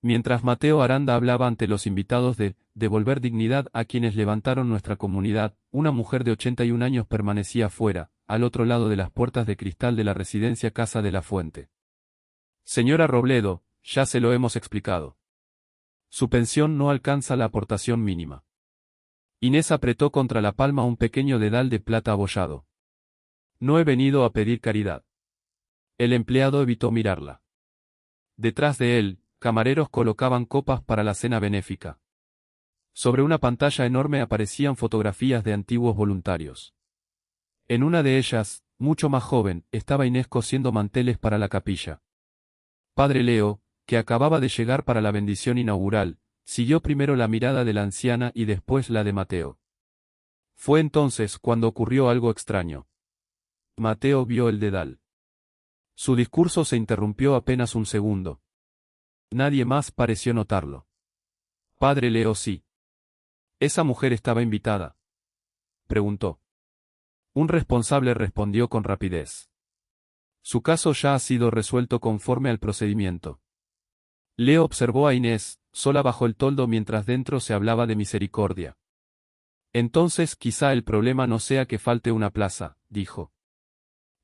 Mientras Mateo Aranda hablaba ante los invitados de devolver dignidad a quienes levantaron nuestra comunidad, una mujer de 81 años permanecía fuera, al otro lado de las puertas de cristal de la residencia Casa de la Fuente. Señora Robledo, ya se lo hemos explicado. Su pensión no alcanza la aportación mínima. Inés apretó contra la palma un pequeño dedal de plata abollado. No he venido a pedir caridad. El empleado evitó mirarla. Detrás de él, camareros colocaban copas para la cena benéfica. Sobre una pantalla enorme aparecían fotografías de antiguos voluntarios. En una de ellas, mucho más joven, estaba Inés cosiendo manteles para la capilla. Padre Leo, que acababa de llegar para la bendición inaugural, siguió primero la mirada de la anciana y después la de Mateo. Fue entonces cuando ocurrió algo extraño. Mateo vio el dedal. Su discurso se interrumpió apenas un segundo. Nadie más pareció notarlo. Padre Leo sí. ¿Esa mujer estaba invitada?, preguntó. Un responsable respondió con rapidez. Su caso ya ha sido resuelto conforme al procedimiento. Leo observó a Inés, sola bajo el toldo mientras dentro se hablaba de misericordia. Entonces quizá el problema no sea que falte una plaza, dijo.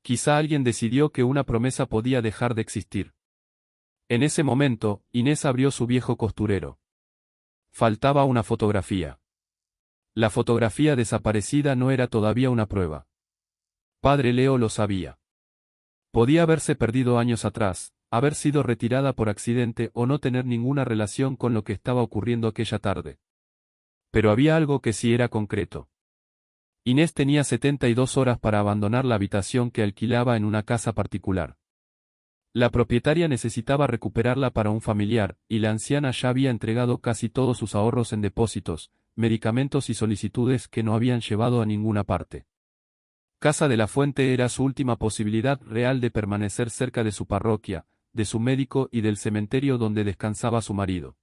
Quizá alguien decidió que una promesa podía dejar de existir. En ese momento, Inés abrió su viejo costurero. Faltaba una fotografía. La fotografía desaparecida no era todavía una prueba. Padre Leo lo sabía. Podía haberse perdido años atrás, haber sido retirada por accidente o no tener ninguna relación con lo que estaba ocurriendo aquella tarde. Pero había algo que sí era concreto. Inés tenía 72 horas para abandonar la habitación que alquilaba en una casa particular. La propietaria necesitaba recuperarla para un familiar, y la anciana ya había entregado casi todos sus ahorros en depósitos, medicamentos y solicitudes que no habían llevado a ninguna parte. Casa de la Fuente era su última posibilidad real de permanecer cerca de su parroquia, de su médico y del cementerio donde descansaba su marido.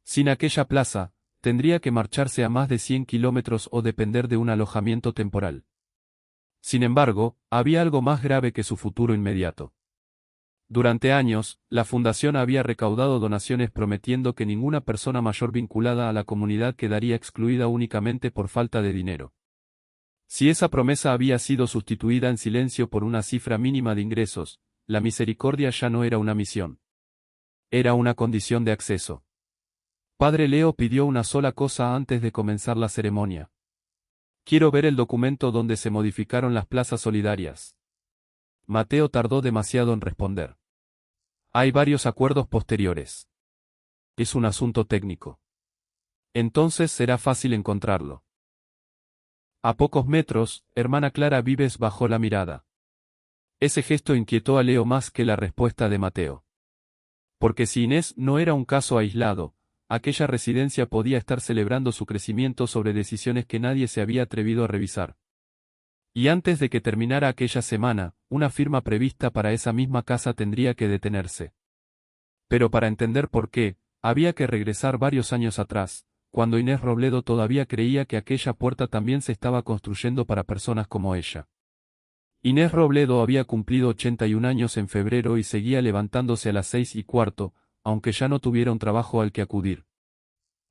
Sin aquella plaza, tendría que marcharse a más de 100 kilómetros o depender de un alojamiento temporal. Sin embargo, había algo más grave que su futuro inmediato. Durante años, la fundación había recaudado donaciones prometiendo que ninguna persona mayor vinculada a la comunidad quedaría excluida únicamente por falta de dinero. Si esa promesa había sido sustituida en silencio por una cifra mínima de ingresos, la misericordia ya no era una misión. Era una condición de acceso. Padre Leo pidió una sola cosa antes de comenzar la ceremonia. Quiero ver el documento donde se modificaron las plazas solidarias. Mateo tardó demasiado en responder. Hay varios acuerdos posteriores. Es un asunto técnico. Entonces será fácil encontrarlo. A pocos metros, hermana Clara Vives bajó la mirada. Ese gesto inquietó a Leo más que la respuesta de Mateo. Porque si Inés no era un caso aislado, aquella residencia podía estar celebrando su crecimiento sobre decisiones que nadie se había atrevido a revisar. Y antes de que terminara aquella semana, una firma prevista para esa misma casa tendría que detenerse. Pero para entender por qué, había que regresar varios años atrás, cuando Inés Robledo todavía creía que aquella puerta también se estaba construyendo para personas como ella. Inés Robledo había cumplido 81 años en febrero y seguía levantándose a las 6:15, aunque ya no tuviera un trabajo al que acudir.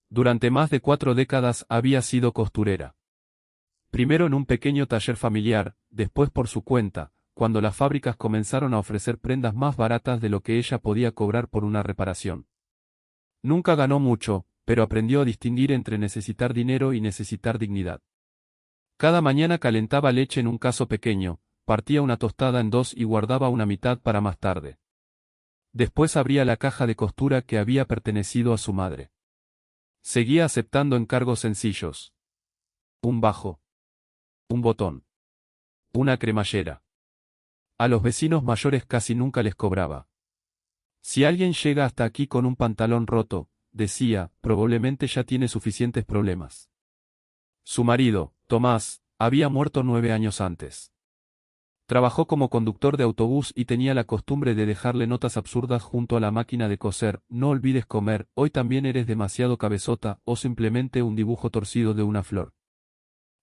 Durante más de 4 décadas había sido costurera. Primero en un pequeño taller familiar, después por su cuenta, cuando las fábricas comenzaron a ofrecer prendas más baratas de lo que ella podía cobrar por una reparación. Nunca ganó mucho, pero aprendió a distinguir entre necesitar dinero y necesitar dignidad. Cada mañana calentaba leche en un cazo pequeño, partía una tostada en dos y guardaba una mitad para más tarde. Después abría la caja de costura que había pertenecido a su madre. Seguía aceptando encargos sencillos. Un bajo. Un botón. Una cremallera. A los vecinos mayores casi nunca les cobraba. Si alguien llega hasta aquí con un pantalón roto, decía, probablemente ya tiene suficientes problemas. Su marido, Tomás, había muerto 9 años antes. Trabajó como conductor de autobús y tenía la costumbre de dejarle notas absurdas junto a la máquina de coser: no olvides comer, hoy también eres demasiado cabezota, o simplemente un dibujo torcido de una flor.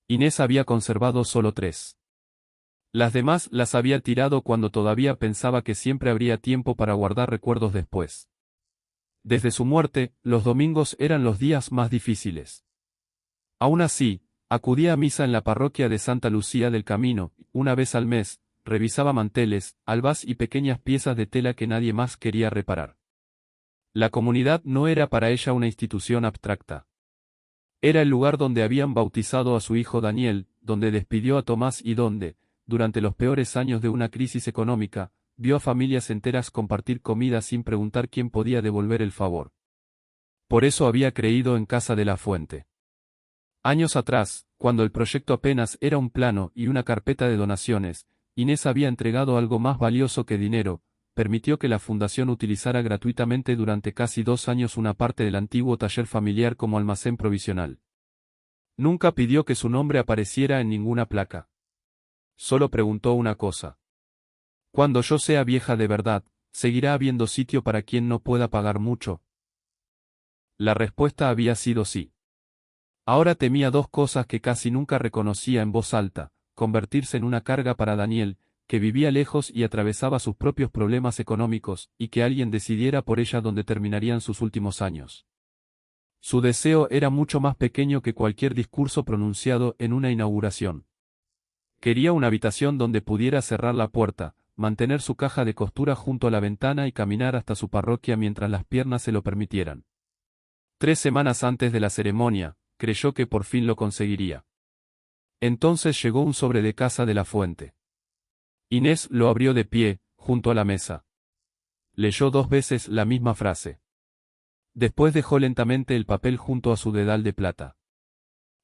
Inés había conservado solo 3. Las demás las había tirado cuando todavía pensaba que siempre habría tiempo para guardar recuerdos después. Desde su muerte, los domingos eran los días más difíciles. Aún así, acudía a misa en la parroquia de Santa Lucía del Camino, una vez al mes, revisaba manteles, albas y pequeñas piezas de tela que nadie más quería reparar. La comunidad no era para ella una institución abstracta. Era el lugar donde habían bautizado a su hijo Daniel, donde despidió a Tomás y donde, durante los peores años de una crisis económica, vio a familias enteras compartir comida sin preguntar quién podía devolver el favor. Por eso había creído en Casa de la Fuente. Años atrás, cuando el proyecto apenas era un plano y una carpeta de donaciones, Inés había entregado algo más valioso que dinero, permitió que la fundación utilizara gratuitamente durante casi 2 años una parte del antiguo taller familiar como almacén provisional. Nunca pidió que su nombre apareciera en ninguna placa. Solo preguntó una cosa. Cuando yo sea vieja de verdad, ¿seguirá habiendo sitio para quien no pueda pagar mucho? La respuesta había sido sí. Ahora temía 2 cosas que casi nunca reconocía en voz alta: convertirse en una carga para Daniel, que vivía lejos y atravesaba sus propios problemas económicos, y que alguien decidiera por ella dónde terminarían sus últimos años. Su deseo era mucho más pequeño que cualquier discurso pronunciado en una inauguración. Quería una habitación donde pudiera cerrar la puerta, mantener su caja de costura junto a la ventana y caminar hasta su parroquia mientras las piernas se lo permitieran. 3 semanas antes de la ceremonia, creyó que por fin lo conseguiría. Entonces llegó un sobre de Casa de la Fuente. Inés lo abrió de pie, junto a la mesa. Leyó 2 veces la misma frase. Después dejó lentamente el papel junto a su dedal de plata.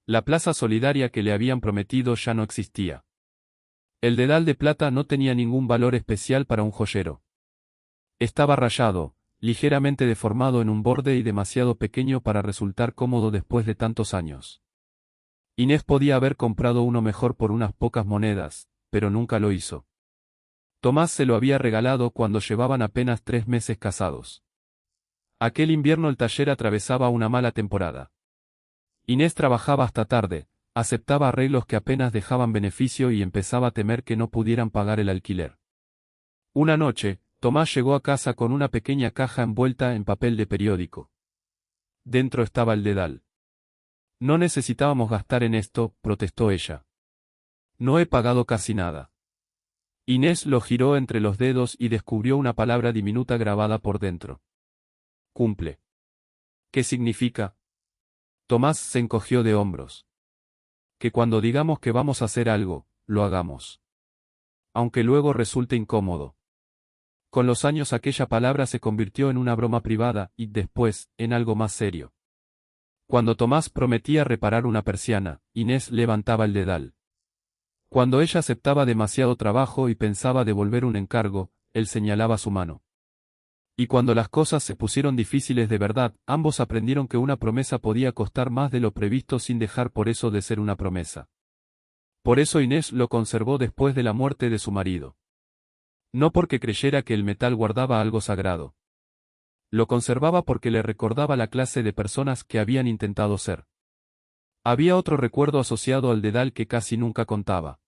La plaza solidaria que le habían prometido ya no existía. El dedal de plata no tenía ningún valor especial para un joyero. Estaba rayado, ligeramente deformado en un borde y demasiado pequeño para resultar cómodo después de tantos años. Inés podía haber comprado uno mejor por unas pocas monedas, pero nunca lo hizo. Tomás se lo había regalado cuando llevaban apenas 3 meses casados. Aquel invierno el taller atravesaba una mala temporada. Inés trabajaba hasta tarde, aceptaba arreglos que apenas dejaban beneficio y empezaba a temer que no pudieran pagar el alquiler. Una noche, Tomás llegó a casa con una pequeña caja envuelta en papel de periódico. Dentro estaba el dedal. No necesitábamos gastar en esto, protestó ella. No he pagado casi nada. Inés lo giró entre los dedos y descubrió una palabra diminuta grabada por dentro. Cumple. ¿Qué significa? Tomás se encogió de hombros. Que cuando digamos que vamos a hacer algo, lo hagamos. Aunque luego resulte incómodo. Con los años aquella palabra se convirtió en una broma privada y, después, en algo más serio. Cuando Tomás prometía reparar una persiana, Inés levantaba el dedal. Cuando ella aceptaba demasiado trabajo y pensaba devolver un encargo, él señalaba su mano. Y cuando las cosas se pusieron difíciles de verdad, ambos aprendieron que una promesa podía costar más de lo previsto sin dejar por eso de ser una promesa. Por eso Inés lo conservó después de la muerte de su marido. No porque creyera que el metal guardaba algo sagrado. Lo conservaba porque le recordaba la clase de personas que habían intentado ser. Había otro recuerdo asociado al dedal que casi nunca contaba.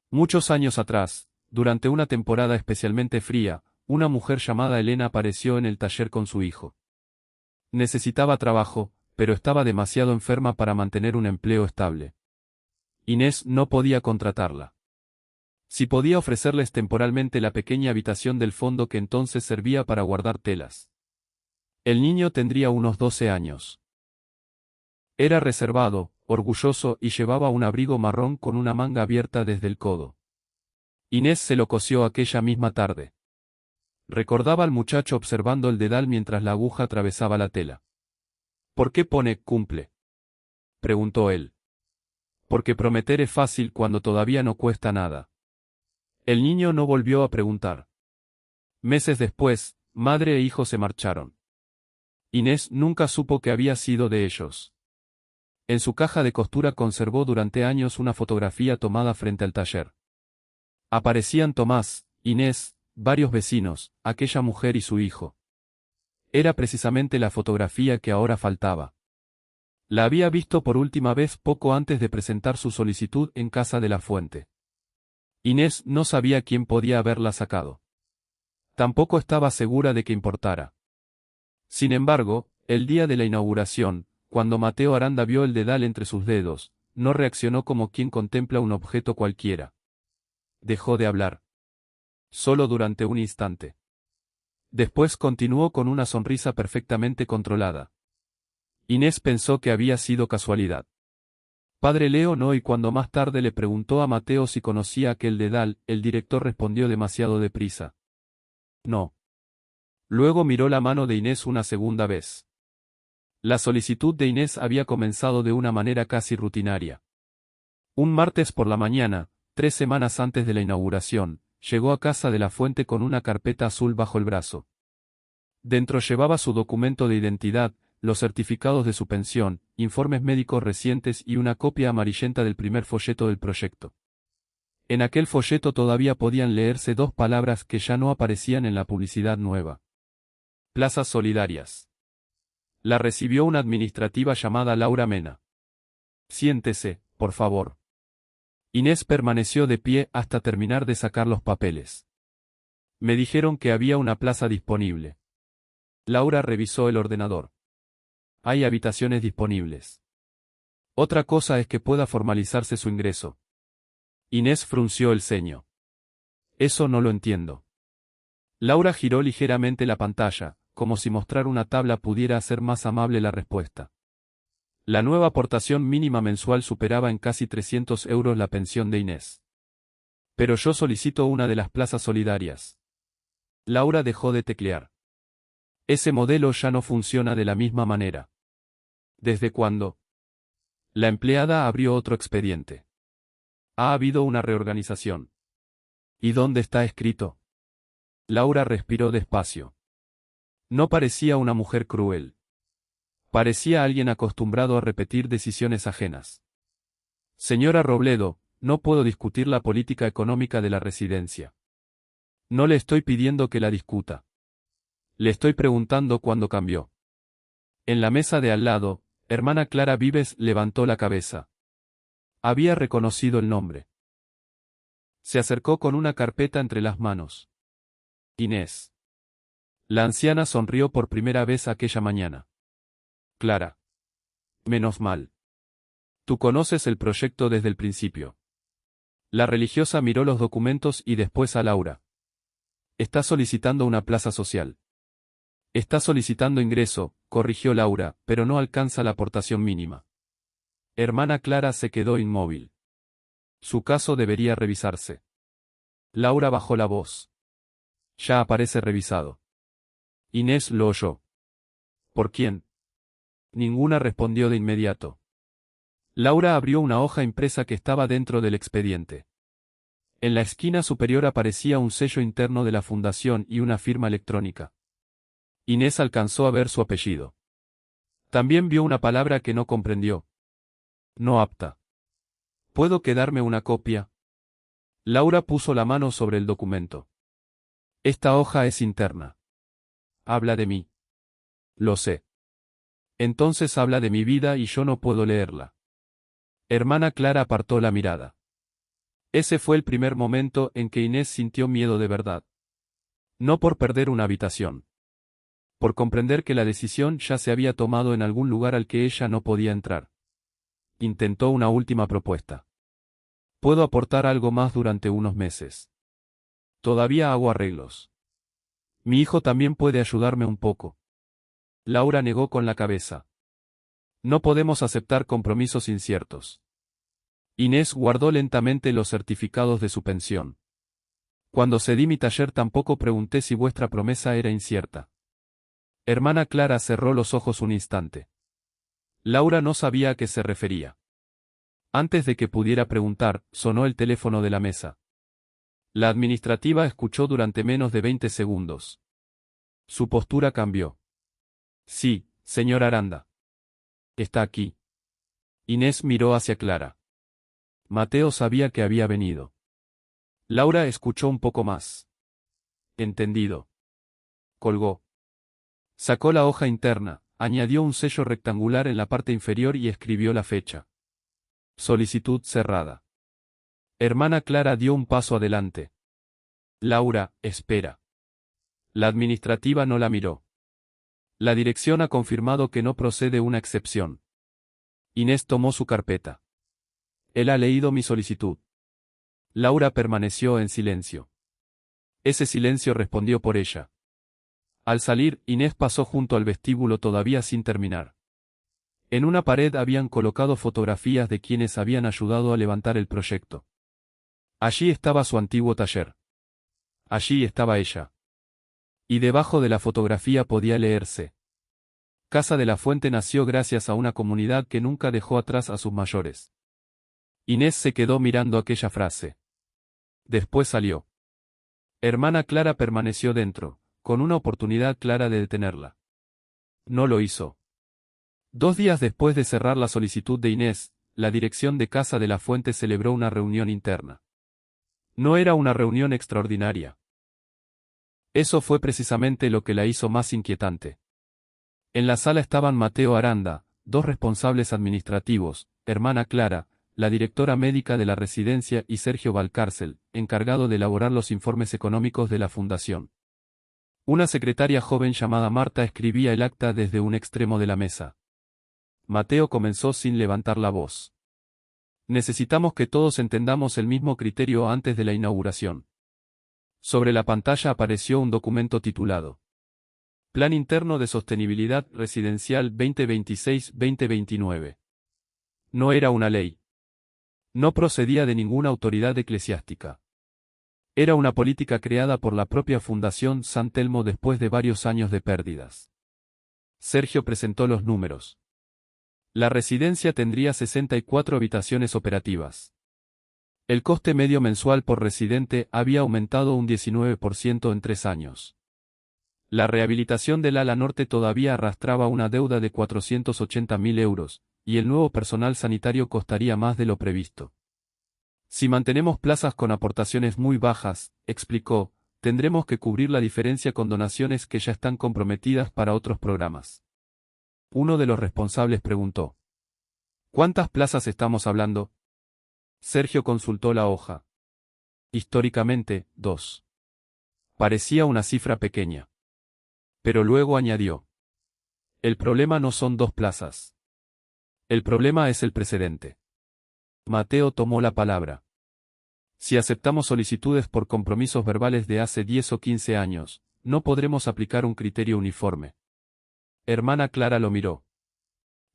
Muchos años atrás, durante una temporada especialmente fría, una mujer llamada Elena apareció en el taller con su hijo. Necesitaba trabajo, pero estaba demasiado enferma para mantener un empleo estable. Inés no podía contratarla. Si podía ofrecerles temporalmente la pequeña habitación del fondo que entonces servía para guardar telas. El niño tendría unos 12 años. Era reservado, orgulloso y llevaba un abrigo marrón con una manga abierta desde el codo. Inés se lo cosió aquella misma tarde. Recordaba al muchacho observando el dedal mientras la aguja atravesaba la tela. ¿Por qué pone cumple?, preguntó él. Porque prometer es fácil cuando todavía no cuesta nada. El niño no volvió a preguntar. Meses después, madre e hijo se marcharon. Inés nunca supo qué había sido de ellos. En su caja de costura conservó durante años una fotografía tomada frente al taller. Aparecían Tomás, Inés, varios vecinos, aquella mujer y su hijo. Era precisamente la fotografía que ahora faltaba. La había visto por última vez poco antes de presentar su solicitud en Casa de la Fuente. Inés no sabía quién podía haberla sacado. Tampoco estaba segura de que importara. Sin embargo, el día de la inauguración, cuando Mateo Aranda vio el dedal entre sus dedos, no reaccionó como quien contempla un objeto cualquiera. Dejó de hablar. Solo durante un instante. Después continuó con una sonrisa perfectamente controlada. Inés pensó que había sido casualidad. Padre Leo no, y cuando más tarde le preguntó a Mateo si conocía aquel dedal, el director respondió demasiado deprisa. No. Luego miró la mano de Inés una segunda vez. La solicitud de Inés había comenzado de una manera casi rutinaria. Un martes por la mañana, 3 semanas antes de la inauguración, llegó a casa de la Fuente con una carpeta azul bajo el brazo. Dentro llevaba su documento de identidad, los certificados de su pensión, informes médicos recientes y una copia amarillenta del primer folleto del proyecto. En aquel folleto todavía podían leerse dos palabras que ya no aparecían en la publicidad nueva. Plazas solidarias. La recibió una administrativa llamada Laura Mena. Siéntese, por favor. Inés permaneció de pie hasta terminar de sacar los papeles. Me dijeron que había una plaza disponible. Laura revisó el ordenador. Hay habitaciones disponibles. Otra cosa es que pueda formalizarse su ingreso. Inés frunció el ceño. Eso no lo entiendo. Laura giró ligeramente la pantalla, como si mostrar una tabla pudiera hacer más amable la respuesta. La nueva aportación mínima mensual superaba en casi 300 euros la pensión de Inés. Pero yo solicito una de las plazas solidarias. Laura dejó de teclear. Ese modelo ya no funciona de la misma manera. ¿Desde cuándo? La empleada abrió otro expediente. Ha habido una reorganización. ¿Y dónde está escrito? Laura respiró despacio. No parecía una mujer cruel. Parecía alguien acostumbrado a repetir decisiones ajenas. Señora Robledo, no puedo discutir la política económica de la residencia. No le estoy pidiendo que la discuta. Le estoy preguntando cuándo cambió. En la mesa de al lado, hermana Clara Vives levantó la cabeza. Había reconocido el nombre. Se acercó con una carpeta entre las manos. Inés. La anciana sonrió por primera vez aquella mañana. Clara. Menos mal. Tú conoces el proyecto desde el principio. La religiosa miró los documentos y después a Laura. Está solicitando una plaza social. Está solicitando ingreso, corrigió Laura, pero no alcanza la aportación mínima. Hermana Clara se quedó inmóvil. Su caso debería revisarse. Laura bajó la voz. Ya aparece revisado. Inés lo oyó. ¿Por quién? Ninguna respondió de inmediato. Laura abrió una hoja impresa que estaba dentro del expediente. En la esquina superior aparecía un sello interno de la fundación y una firma electrónica. Inés alcanzó a ver su apellido. También vio una palabra que no comprendió. No apta. ¿Puedo quedarme una copia? Laura puso la mano sobre el documento. Esta hoja es interna. Habla de mí. Lo sé. Entonces habla de mi vida y yo no puedo leerla. Hermana Clara apartó la mirada. Ese fue el primer momento en que Inés sintió miedo de verdad. No por perder una habitación. Por comprender que la decisión ya se había tomado en algún lugar al que ella no podía entrar. Intentó una última propuesta. Puedo aportar algo más durante unos meses. Todavía hago arreglos. Mi hijo también puede ayudarme un poco. Laura negó con la cabeza. No podemos aceptar compromisos inciertos. Inés guardó lentamente los certificados de su pensión. Cuando cedí mi taller tampoco pregunté si vuestra promesa era incierta. Hermana Clara cerró los ojos un instante. Laura no sabía a qué se refería. Antes de que pudiera preguntar, sonó el teléfono de la mesa. La administrativa escuchó durante menos de 20 segundos. Su postura cambió. Sí, señor Aranda. Está aquí. Inés miró hacia Clara. Mateo sabía que había venido. Laura escuchó un poco más. Entendido. Colgó. Sacó la hoja interna, añadió un sello rectangular en la parte inferior y escribió la fecha. Solicitud cerrada. Hermana Clara dio un paso adelante. Laura, espera. La administrativa no la miró. La dirección ha confirmado que no procede una excepción. Inés tomó su carpeta. Él ha leído mi solicitud. Laura permaneció en silencio. Ese silencio respondió por ella. Al salir, Inés pasó junto al vestíbulo todavía sin terminar. En una pared habían colocado fotografías de quienes habían ayudado a levantar el proyecto. Allí estaba su antiguo taller. Allí estaba ella. Y debajo de la fotografía podía leerse: Casa de la Fuente nació gracias a una comunidad que nunca dejó atrás a sus mayores. Inés se quedó mirando aquella frase. Después salió. Hermana Clara permaneció dentro, con una oportunidad clara de detenerla. No lo hizo. 2 días después de cerrar la solicitud de Inés, la dirección de Casa de la Fuente celebró una reunión interna. No era una reunión extraordinaria. Eso fue precisamente lo que la hizo más inquietante. En la sala estaban Mateo Aranda, 2 responsables administrativos, hermana Clara, la directora médica de la residencia, y Sergio Valcárcel, encargado de elaborar los informes económicos de la fundación. Una secretaria joven llamada Marta escribía el acta desde un extremo de la mesa. Mateo comenzó sin levantar la voz. Necesitamos que todos entendamos el mismo criterio antes de la inauguración. Sobre la pantalla apareció un documento titulado Plan Interno de Sostenibilidad Residencial 2026-2029. No era una ley. No procedía de ninguna autoridad eclesiástica. Era una política creada por la propia Fundación San Telmo después de varios años de pérdidas. Sergio presentó los números. La residencia tendría 64 habitaciones operativas. El coste medio mensual por residente había aumentado un 19% en 3 años. La rehabilitación del ala norte todavía arrastraba una deuda de 480.000 euros, y el nuevo personal sanitario costaría más de lo previsto. Si mantenemos plazas con aportaciones muy bajas, explicó, tendremos que cubrir la diferencia con donaciones que ya están comprometidas para otros programas. Uno de los responsables preguntó: ¿cuántas plazas estamos hablando? Sergio consultó la hoja. Históricamente, 2. Parecía una cifra pequeña. Pero luego añadió: el problema no son 2 plazas. El problema es el precedente. Mateo tomó la palabra. Si aceptamos solicitudes por compromisos verbales de hace 10 o 15 años, no podremos aplicar un criterio uniforme. Hermana Clara lo miró.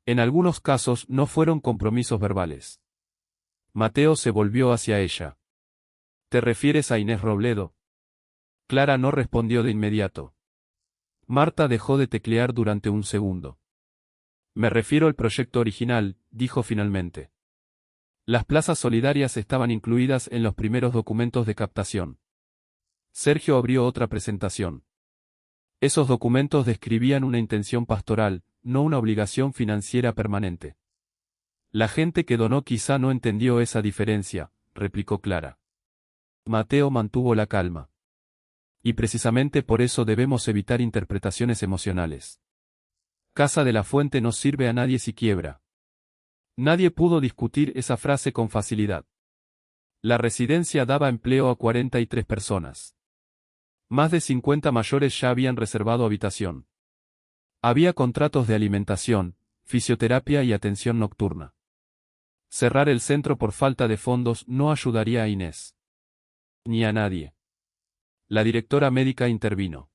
En algunos casos no fueron compromisos verbales. Mateo se volvió hacia ella. ¿Te refieres a Inés Robledo? Clara no respondió de inmediato. Marta dejó de teclear durante un segundo. Me refiero al proyecto original, dijo finalmente. Las plazas solidarias estaban incluidas en los primeros documentos de captación. Sergio abrió otra presentación. Esos documentos describían una intención pastoral, no una obligación financiera permanente. La gente que donó quizá no entendió esa diferencia, replicó Clara. Mateo mantuvo la calma. Y precisamente por eso debemos evitar interpretaciones emocionales. Casa de la Fuente no sirve a nadie si quiebra. Nadie pudo discutir esa frase con facilidad. La residencia daba empleo a 43 personas. Más de 50 mayores ya habían reservado habitación. Había contratos de alimentación, fisioterapia y atención nocturna. Cerrar el centro por falta de fondos no ayudaría a Inés. Ni a nadie. La directora médica intervino.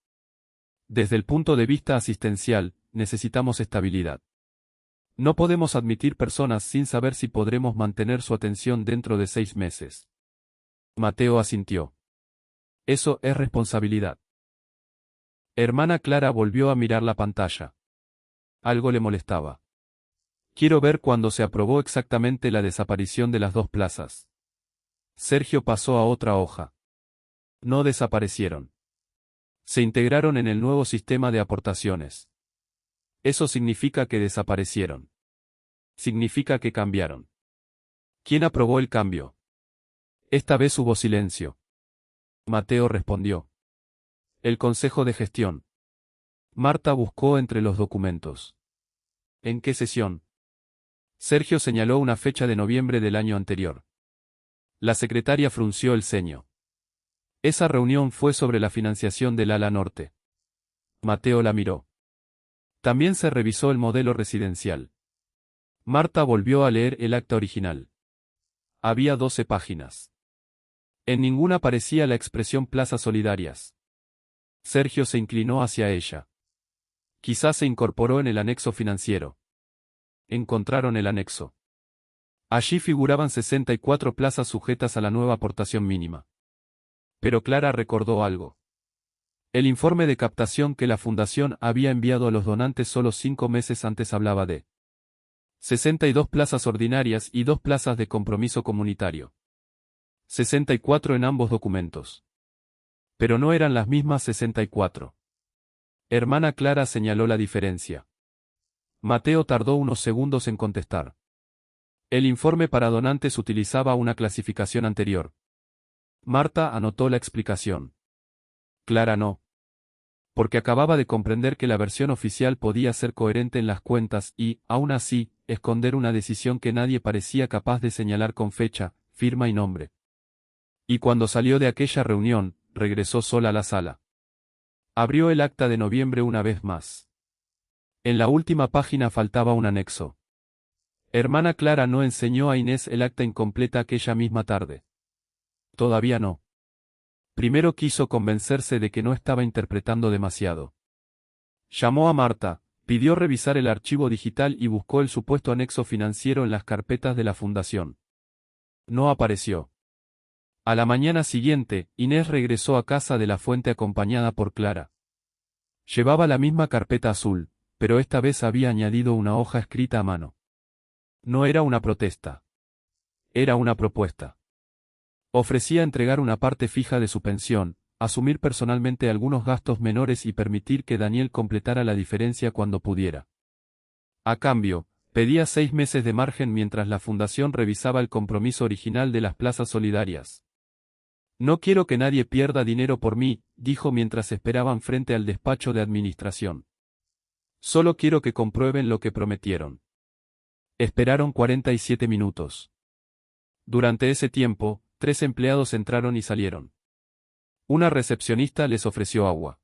Desde el punto de vista asistencial, necesitamos estabilidad. No podemos admitir personas sin saber si podremos mantener su atención dentro de 6 meses. Mateo asintió. Eso es responsabilidad. Hermana Clara volvió a mirar la pantalla. Algo le molestaba. Quiero ver cuándo se aprobó exactamente la desaparición de las 2 plazas. Sergio pasó a otra hoja. No desaparecieron. Se integraron en el nuevo sistema de aportaciones. Eso significa que desaparecieron. Significa que cambiaron. ¿Quién aprobó el cambio? Esta vez hubo silencio. Mateo respondió. El Consejo de Gestión. Marta buscó entre los documentos. ¿En qué sesión? Sergio señaló una fecha de noviembre del año anterior. La secretaria frunció el ceño. Esa reunión fue sobre la financiación del ala norte. Mateo la miró. También se revisó el modelo residencial. Marta volvió a leer el acta original. Había 12 páginas. En ninguna aparecía la expresión Plazas Solidarias. Sergio se inclinó hacia ella. Quizás se incorporó en el anexo financiero. Encontraron el anexo. Allí figuraban 64 plazas sujetas a la nueva aportación mínima. Pero Clara recordó algo. El informe de captación que la fundación había enviado a los donantes solo 5 meses antes hablaba de 62 plazas ordinarias y 2 plazas de compromiso comunitario. 64 en ambos documentos. Pero no eran las mismas 64. Hermana Clara señaló la diferencia. Mateo tardó unos segundos en contestar. El informe para donantes utilizaba una clasificación anterior. Marta anotó la explicación. Clara no. Porque acababa de comprender que la versión oficial podía ser coherente en las cuentas y, aún así, esconder una decisión que nadie parecía capaz de señalar con fecha, firma y nombre. Y cuando salió de aquella reunión, regresó sola a la sala. Abrió el acta de noviembre una vez más. En la última página faltaba un anexo. Hermana Clara no enseñó a Inés el acta incompleta aquella misma tarde. Todavía no. Primero quiso convencerse de que no estaba interpretando demasiado. Llamó a Marta, pidió revisar el archivo digital y buscó el supuesto anexo financiero en las carpetas de la fundación. No apareció. A la mañana siguiente, Inés regresó a casa de la Fuente acompañada por Clara. Llevaba la misma carpeta azul, pero esta vez había añadido una hoja escrita a mano. No era una protesta. Era una propuesta. Ofrecía entregar una parte fija de su pensión, asumir personalmente algunos gastos menores y permitir que Daniel completara la diferencia cuando pudiera. A cambio, pedía 6 meses de margen mientras la fundación revisaba el compromiso original de las plazas solidarias. No quiero que nadie pierda dinero por mí, dijo mientras esperaban frente al despacho de administración. Solo quiero que comprueben lo que prometieron. Esperaron 47 minutos. Durante ese tiempo, 3 empleados entraron y salieron. Una recepcionista les ofreció agua.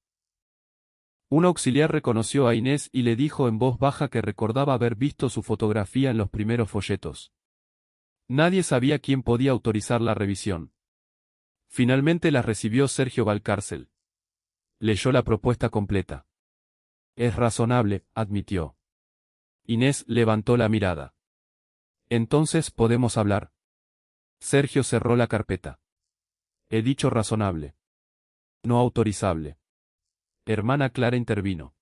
Un auxiliar reconoció a Inés y le dijo en voz baja que recordaba haber visto su fotografía en los primeros folletos. Nadie sabía quién podía autorizar la revisión. Finalmente la recibió Sergio Valcárcel. Leyó la propuesta completa. Es razonable, admitió. Inés levantó la mirada. Entonces podemos hablar. Sergio cerró la carpeta. He dicho razonable. No autorizable. Hermana Clara intervino.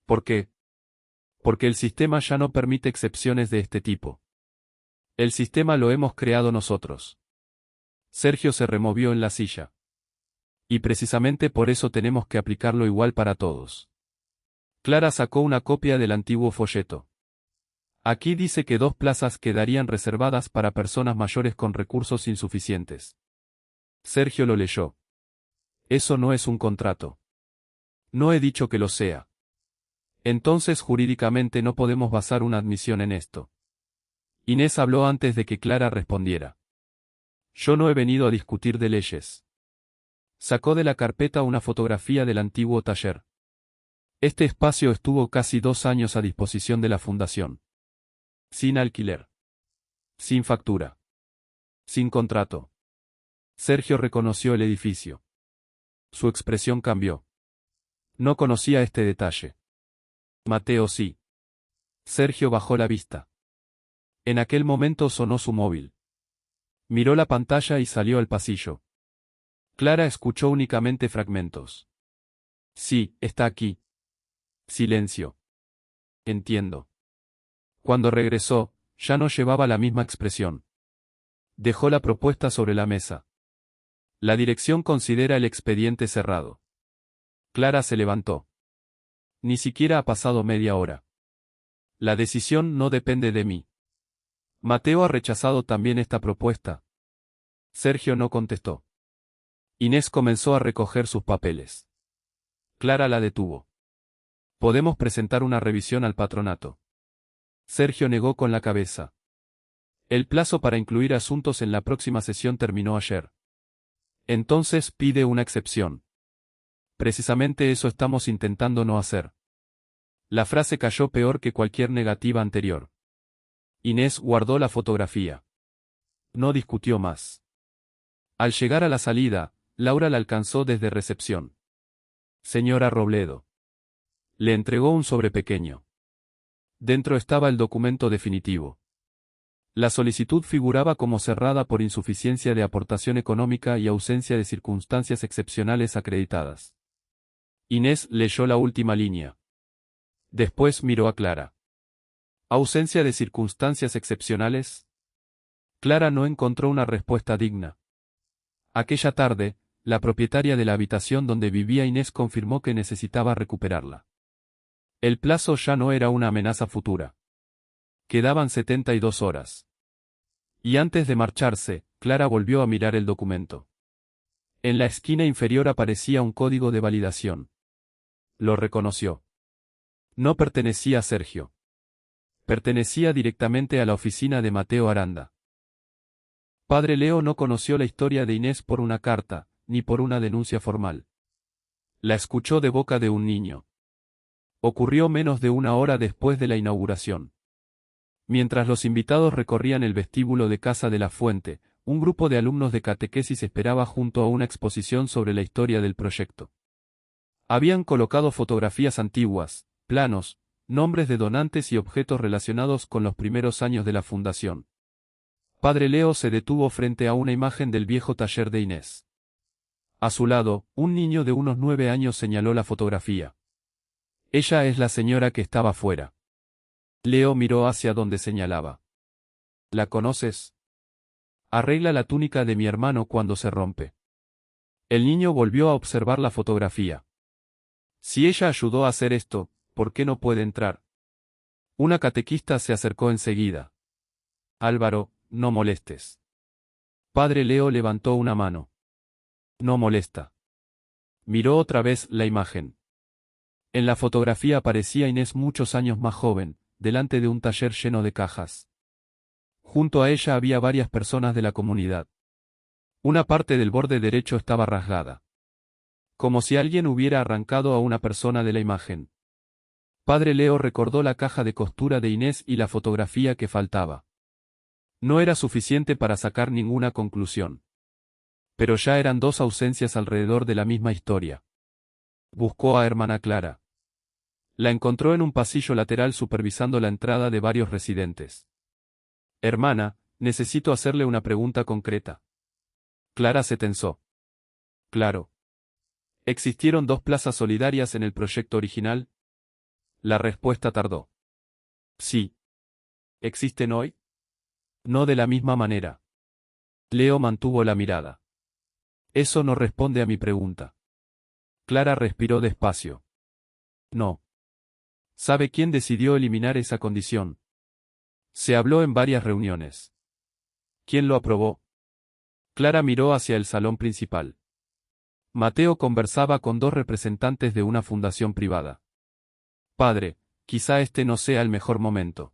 ¿Por qué? Porque el sistema ya no permite excepciones de este tipo. El sistema lo hemos creado nosotros. Sergio se removió en la silla. Y precisamente por eso tenemos que aplicarlo igual para todos. Clara sacó una copia del antiguo folleto. Aquí dice que 2 plazas quedarían reservadas para personas mayores con recursos insuficientes. Sergio lo leyó. Eso no es un contrato. No he dicho que lo sea. Entonces jurídicamente no podemos basar una admisión en esto. Inés habló antes de que Clara respondiera. Yo no he venido a discutir de leyes. Sacó de la carpeta una fotografía del antiguo taller. Este espacio estuvo casi 2 años a disposición de la fundación. Sin alquiler. Sin factura. Sin contrato. Sergio reconoció el edificio. Su expresión cambió. No conocía este detalle. Mateo sí. Sergio bajó la vista. En aquel momento sonó su móvil. Miró la pantalla y salió al pasillo. Clara escuchó únicamente fragmentos. Sí, está aquí. Silencio. Entiendo. Cuando regresó, ya no llevaba la misma expresión. Dejó la propuesta sobre la mesa. La dirección considera el expediente cerrado. Clara se levantó. Ni siquiera ha pasado media hora. La decisión no depende de mí. Mateo ha rechazado también esta propuesta. Sergio no contestó. Inés comenzó a recoger sus papeles. Clara la detuvo. Podemos presentar una revisión al patronato. Sergio negó con la cabeza. El plazo para incluir asuntos en la próxima sesión terminó ayer. Entonces pide una excepción. Precisamente eso estamos intentando no hacer. La frase cayó peor que cualquier negativa anterior. Inés guardó la fotografía. No discutió más. Al llegar a la salida, Laura la alcanzó desde recepción. Señora Robledo. Le entregó un sobre pequeño. Dentro estaba el documento definitivo. La solicitud figuraba como cerrada por insuficiencia de aportación económica y ausencia de circunstancias excepcionales acreditadas. Inés leyó la última línea. Después miró a Clara. ¿Ausencia de circunstancias excepcionales? Clara no encontró una respuesta digna. Aquella tarde, la propietaria de la habitación donde vivía Inés confirmó que necesitaba recuperarla. El plazo ya no era una amenaza futura. Quedaban 72 horas. Y antes de marcharse, Clara volvió a mirar el documento. En la esquina inferior aparecía un código de validación. Lo reconoció. No pertenecía a Sergio. Pertenecía directamente a la oficina de Mateo Aranda. Padre Leo no conoció la historia de Inés por una carta, ni por una denuncia formal. La escuchó de boca de un niño. Ocurrió menos de una hora después de la inauguración. Mientras los invitados recorrían el vestíbulo de Casa de la Fuente, un grupo de alumnos de catequesis esperaba junto a una exposición sobre la historia del proyecto. Habían colocado fotografías antiguas, planos, nombres de donantes y objetos relacionados con los primeros años de la fundación. Padre Leo se detuvo frente a una imagen del viejo taller de Inés. A su lado, un niño de unos 9 años señaló la fotografía. Ella es la señora que estaba fuera. Leo miró hacia donde señalaba. ¿La conoces? Arregla la túnica de mi hermano cuando se rompe. El niño volvió a observar la fotografía. Si ella ayudó a hacer esto, ¿por qué no puede entrar? Una catequista se acercó enseguida. Álvaro, no molestes. Padre Leo levantó una mano. No molesta. Miró otra vez la imagen. En la fotografía aparecía Inés muchos años más joven, delante de un taller lleno de cajas. Junto a ella había varias personas de la comunidad. Una parte del borde derecho estaba rasgada. Como si alguien hubiera arrancado a una persona de la imagen. Padre Leo recordó la caja de costura de Inés y la fotografía que faltaba. No era suficiente para sacar ninguna conclusión. Pero ya eran 2 ausencias alrededor de la misma historia. Buscó a hermana Clara. La encontró en un pasillo lateral supervisando la entrada de varios residentes. Hermana, necesito hacerle una pregunta concreta. Clara se tensó. Claro. ¿Existieron 2 plazas solidarias en el proyecto original? La respuesta tardó. Sí. ¿Existen hoy? No de la misma manera. Leo mantuvo la mirada. Eso no responde a mi pregunta. Clara respiró despacio. No. ¿Sabe quién decidió eliminar esa condición? Se habló en varias reuniones. ¿Quién lo aprobó? Clara miró hacia el salón principal. Mateo conversaba con 2 representantes de una fundación privada. Padre, quizá este no sea el mejor momento.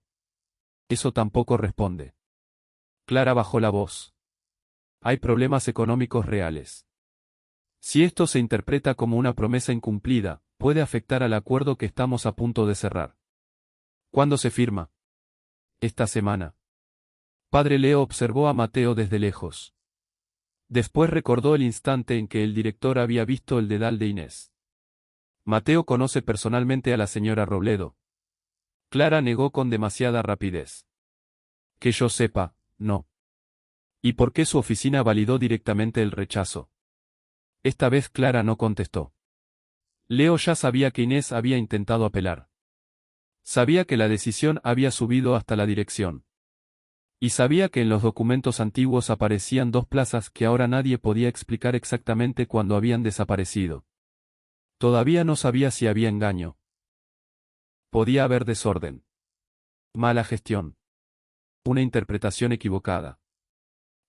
Eso tampoco responde. Clara bajó la voz. Hay problemas económicos reales. Si esto se interpreta como una promesa incumplida, puede afectar al acuerdo que estamos a punto de cerrar. ¿Cuándo se firma? Esta semana. Padre Leo observó a Mateo desde lejos. Después recordó el instante en que el director había visto el dedal de Inés. Mateo conoce personalmente a la señora Robledo. Clara negó con demasiada rapidez. Que yo sepa, no. ¿Y por qué su oficina validó directamente el rechazo? Esta vez Clara no contestó. Leo ya sabía que Inés había intentado apelar. Sabía que la decisión había subido hasta la dirección. Y sabía que en los documentos antiguos aparecían 2 plazas que ahora nadie podía explicar exactamente cuándo habían desaparecido. Todavía no sabía si había engaño. Podía haber desorden. Mala gestión. Una interpretación equivocada.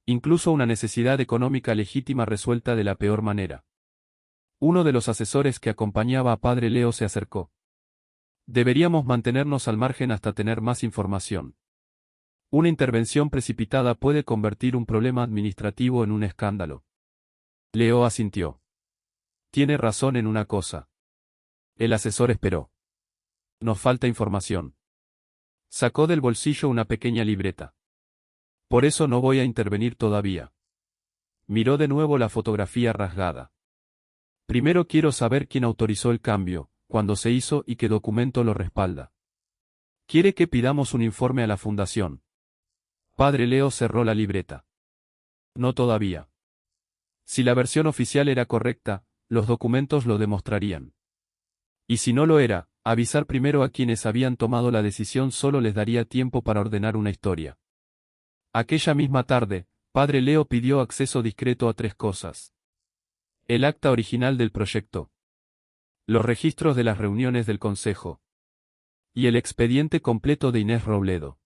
Incluso una necesidad económica legítima resuelta de la peor manera. Uno de los asesores que acompañaba a Padre Leo se acercó. Deberíamos mantenernos al margen hasta tener más información. Una intervención precipitada puede convertir un problema administrativo en un escándalo. Leo asintió. Tiene razón en una cosa. El asesor esperó. Nos falta información. Sacó del bolsillo una pequeña libreta. Por eso no voy a intervenir todavía. Miró de nuevo la fotografía rasgada. Primero quiero saber quién autorizó el cambio, cuándo se hizo y qué documento lo respalda. Quiere que pidamos un informe a la fundación. Padre Leo cerró la libreta. No todavía. Si la versión oficial era correcta, los documentos lo demostrarían. Y si no lo era, avisar primero a quienes habían tomado la decisión solo les daría tiempo para ordenar una historia. Aquella misma tarde, Padre Leo pidió acceso discreto a 3 cosas. El acta original del proyecto. Los registros de las reuniones del Consejo. Y el expediente completo de Inés Robledo.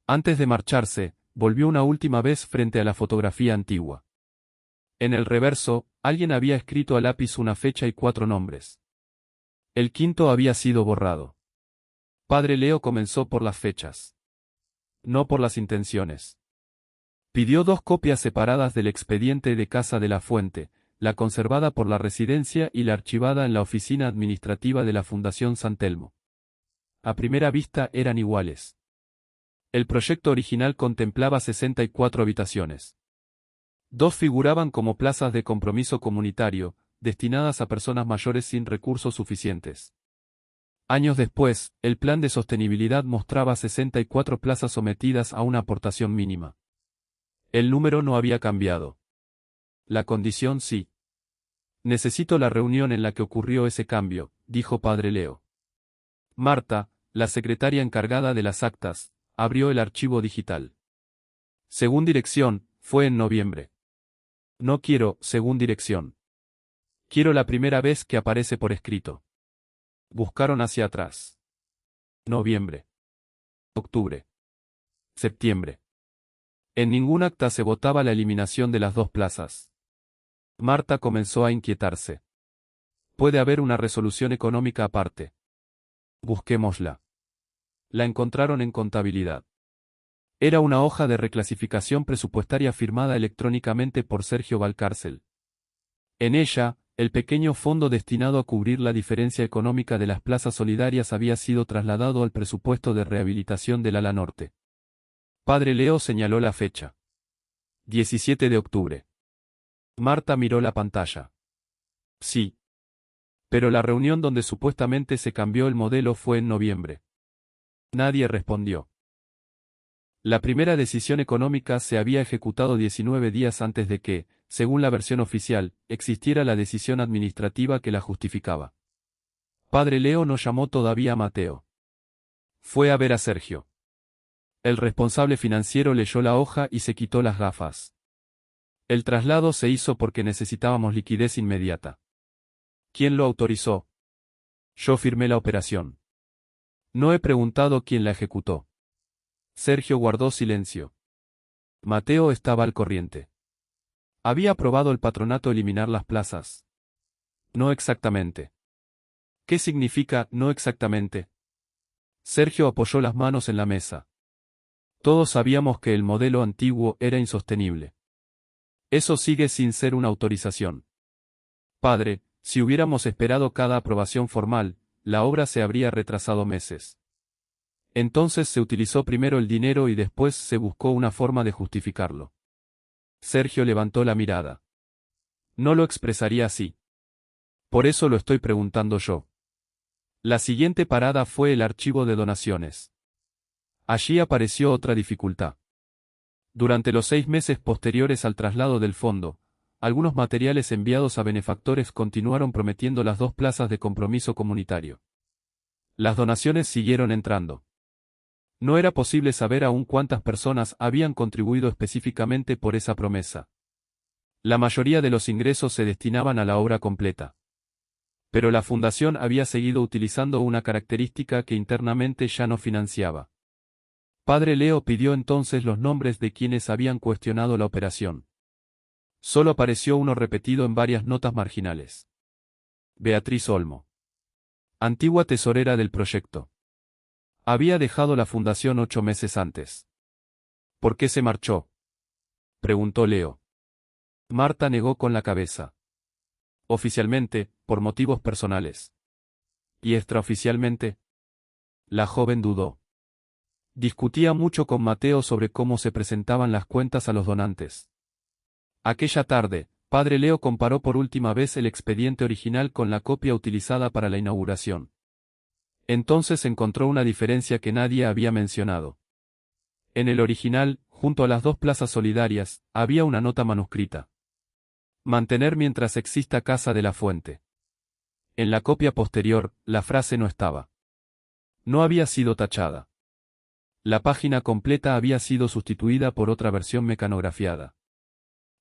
Antes de marcharse, volvió una última vez frente a la fotografía antigua. En el reverso, alguien había escrito a lápiz una fecha y 4 nombres. El quinto había sido borrado. Padre Leo comenzó por las fechas. No por las intenciones. Pidió 2 copias separadas del expediente de Casa de la Fuente, la conservada por la Residencia y la archivada en la oficina administrativa de la Fundación San Telmo. A primera vista eran iguales. El proyecto original contemplaba 64 habitaciones. 2 figuraban como plazas de compromiso comunitario, destinadas a personas mayores sin recursos suficientes. Años después, el plan de sostenibilidad mostraba 64 plazas sometidas a una aportación mínima. El número no había cambiado. La condición sí. Necesito la reunión en la que ocurrió ese cambio, dijo Padre Leo. Marta, la secretaria encargada de las actas, abrió el archivo digital. Según dirección, fue en noviembre. No quiero, según dirección. Quiero la primera vez que aparece por escrito. Buscaron hacia atrás. Noviembre. Octubre. Septiembre. En ningún acta se votaba la eliminación de las 2 plazas. Marta comenzó a inquietarse. Puede haber una resolución económica aparte. Busquémosla. La encontraron en contabilidad. Era una hoja de reclasificación presupuestaria firmada electrónicamente por Sergio Valcárcel. En ella, el pequeño fondo destinado a cubrir la diferencia económica de las plazas solidarias había sido trasladado al presupuesto de rehabilitación del ala norte. Padre Leo señaló la fecha. 17 de octubre. Marta miró la pantalla. Sí. Pero la reunión donde supuestamente se cambió el modelo fue en noviembre. Nadie respondió. La primera decisión económica se había ejecutado 19 días antes de que, según la versión oficial, existiera la decisión administrativa que la justificaba. Padre Leo no llamó todavía a Mateo. Fue a ver a Sergio. El responsable financiero leyó la hoja y se quitó las gafas. El traslado se hizo porque necesitábamos liquidez inmediata. ¿Quién lo autorizó? Yo firmé la operación. No he preguntado quién la ejecutó. Sergio guardó silencio. Mateo estaba al corriente. ¿Había aprobado el patronato eliminar las plazas? No exactamente. ¿Qué significa no exactamente? Sergio apoyó las manos en la mesa. Todos sabíamos que el modelo antiguo era insostenible. Eso sigue sin ser una autorización. Padre, si hubiéramos esperado cada aprobación formal, la obra se habría retrasado meses. Entonces se utilizó primero el dinero y después se buscó una forma de justificarlo. Sergio levantó la mirada. No lo expresaría así. Por eso lo estoy preguntando yo. La siguiente parada fue el archivo de donaciones. Allí apareció otra dificultad. Durante los 6 meses posteriores al traslado del fondo, algunos materiales enviados a benefactores continuaron prometiendo las 2 plazas de compromiso comunitario. Las donaciones siguieron entrando. No era posible saber aún cuántas personas habían contribuido específicamente por esa promesa. La mayoría de los ingresos se destinaban a la obra completa. Pero la fundación había seguido utilizando una característica que internamente ya no financiaba. Padre Leo pidió entonces los nombres de quienes habían cuestionado la operación. Solo apareció uno repetido en varias notas marginales. Beatriz Olmo. Antigua tesorera del proyecto. Había dejado la fundación 8 meses antes. ¿Por qué se marchó? Preguntó Leo. Marta negó con la cabeza. Oficialmente, por motivos personales. ¿Y extraoficialmente? La joven dudó. Discutía mucho con Mateo sobre cómo se presentaban las cuentas a los donantes. Aquella tarde, Padre Leo comparó por última vez el expediente original con la copia utilizada para la inauguración. Entonces encontró una diferencia que nadie había mencionado. En el original, junto a las dos plazas solidarias, había una nota manuscrita. Mantener mientras exista Casa de la Fuente. En la copia posterior, la frase no estaba. No había sido tachada. La página completa había sido sustituida por otra versión mecanografiada.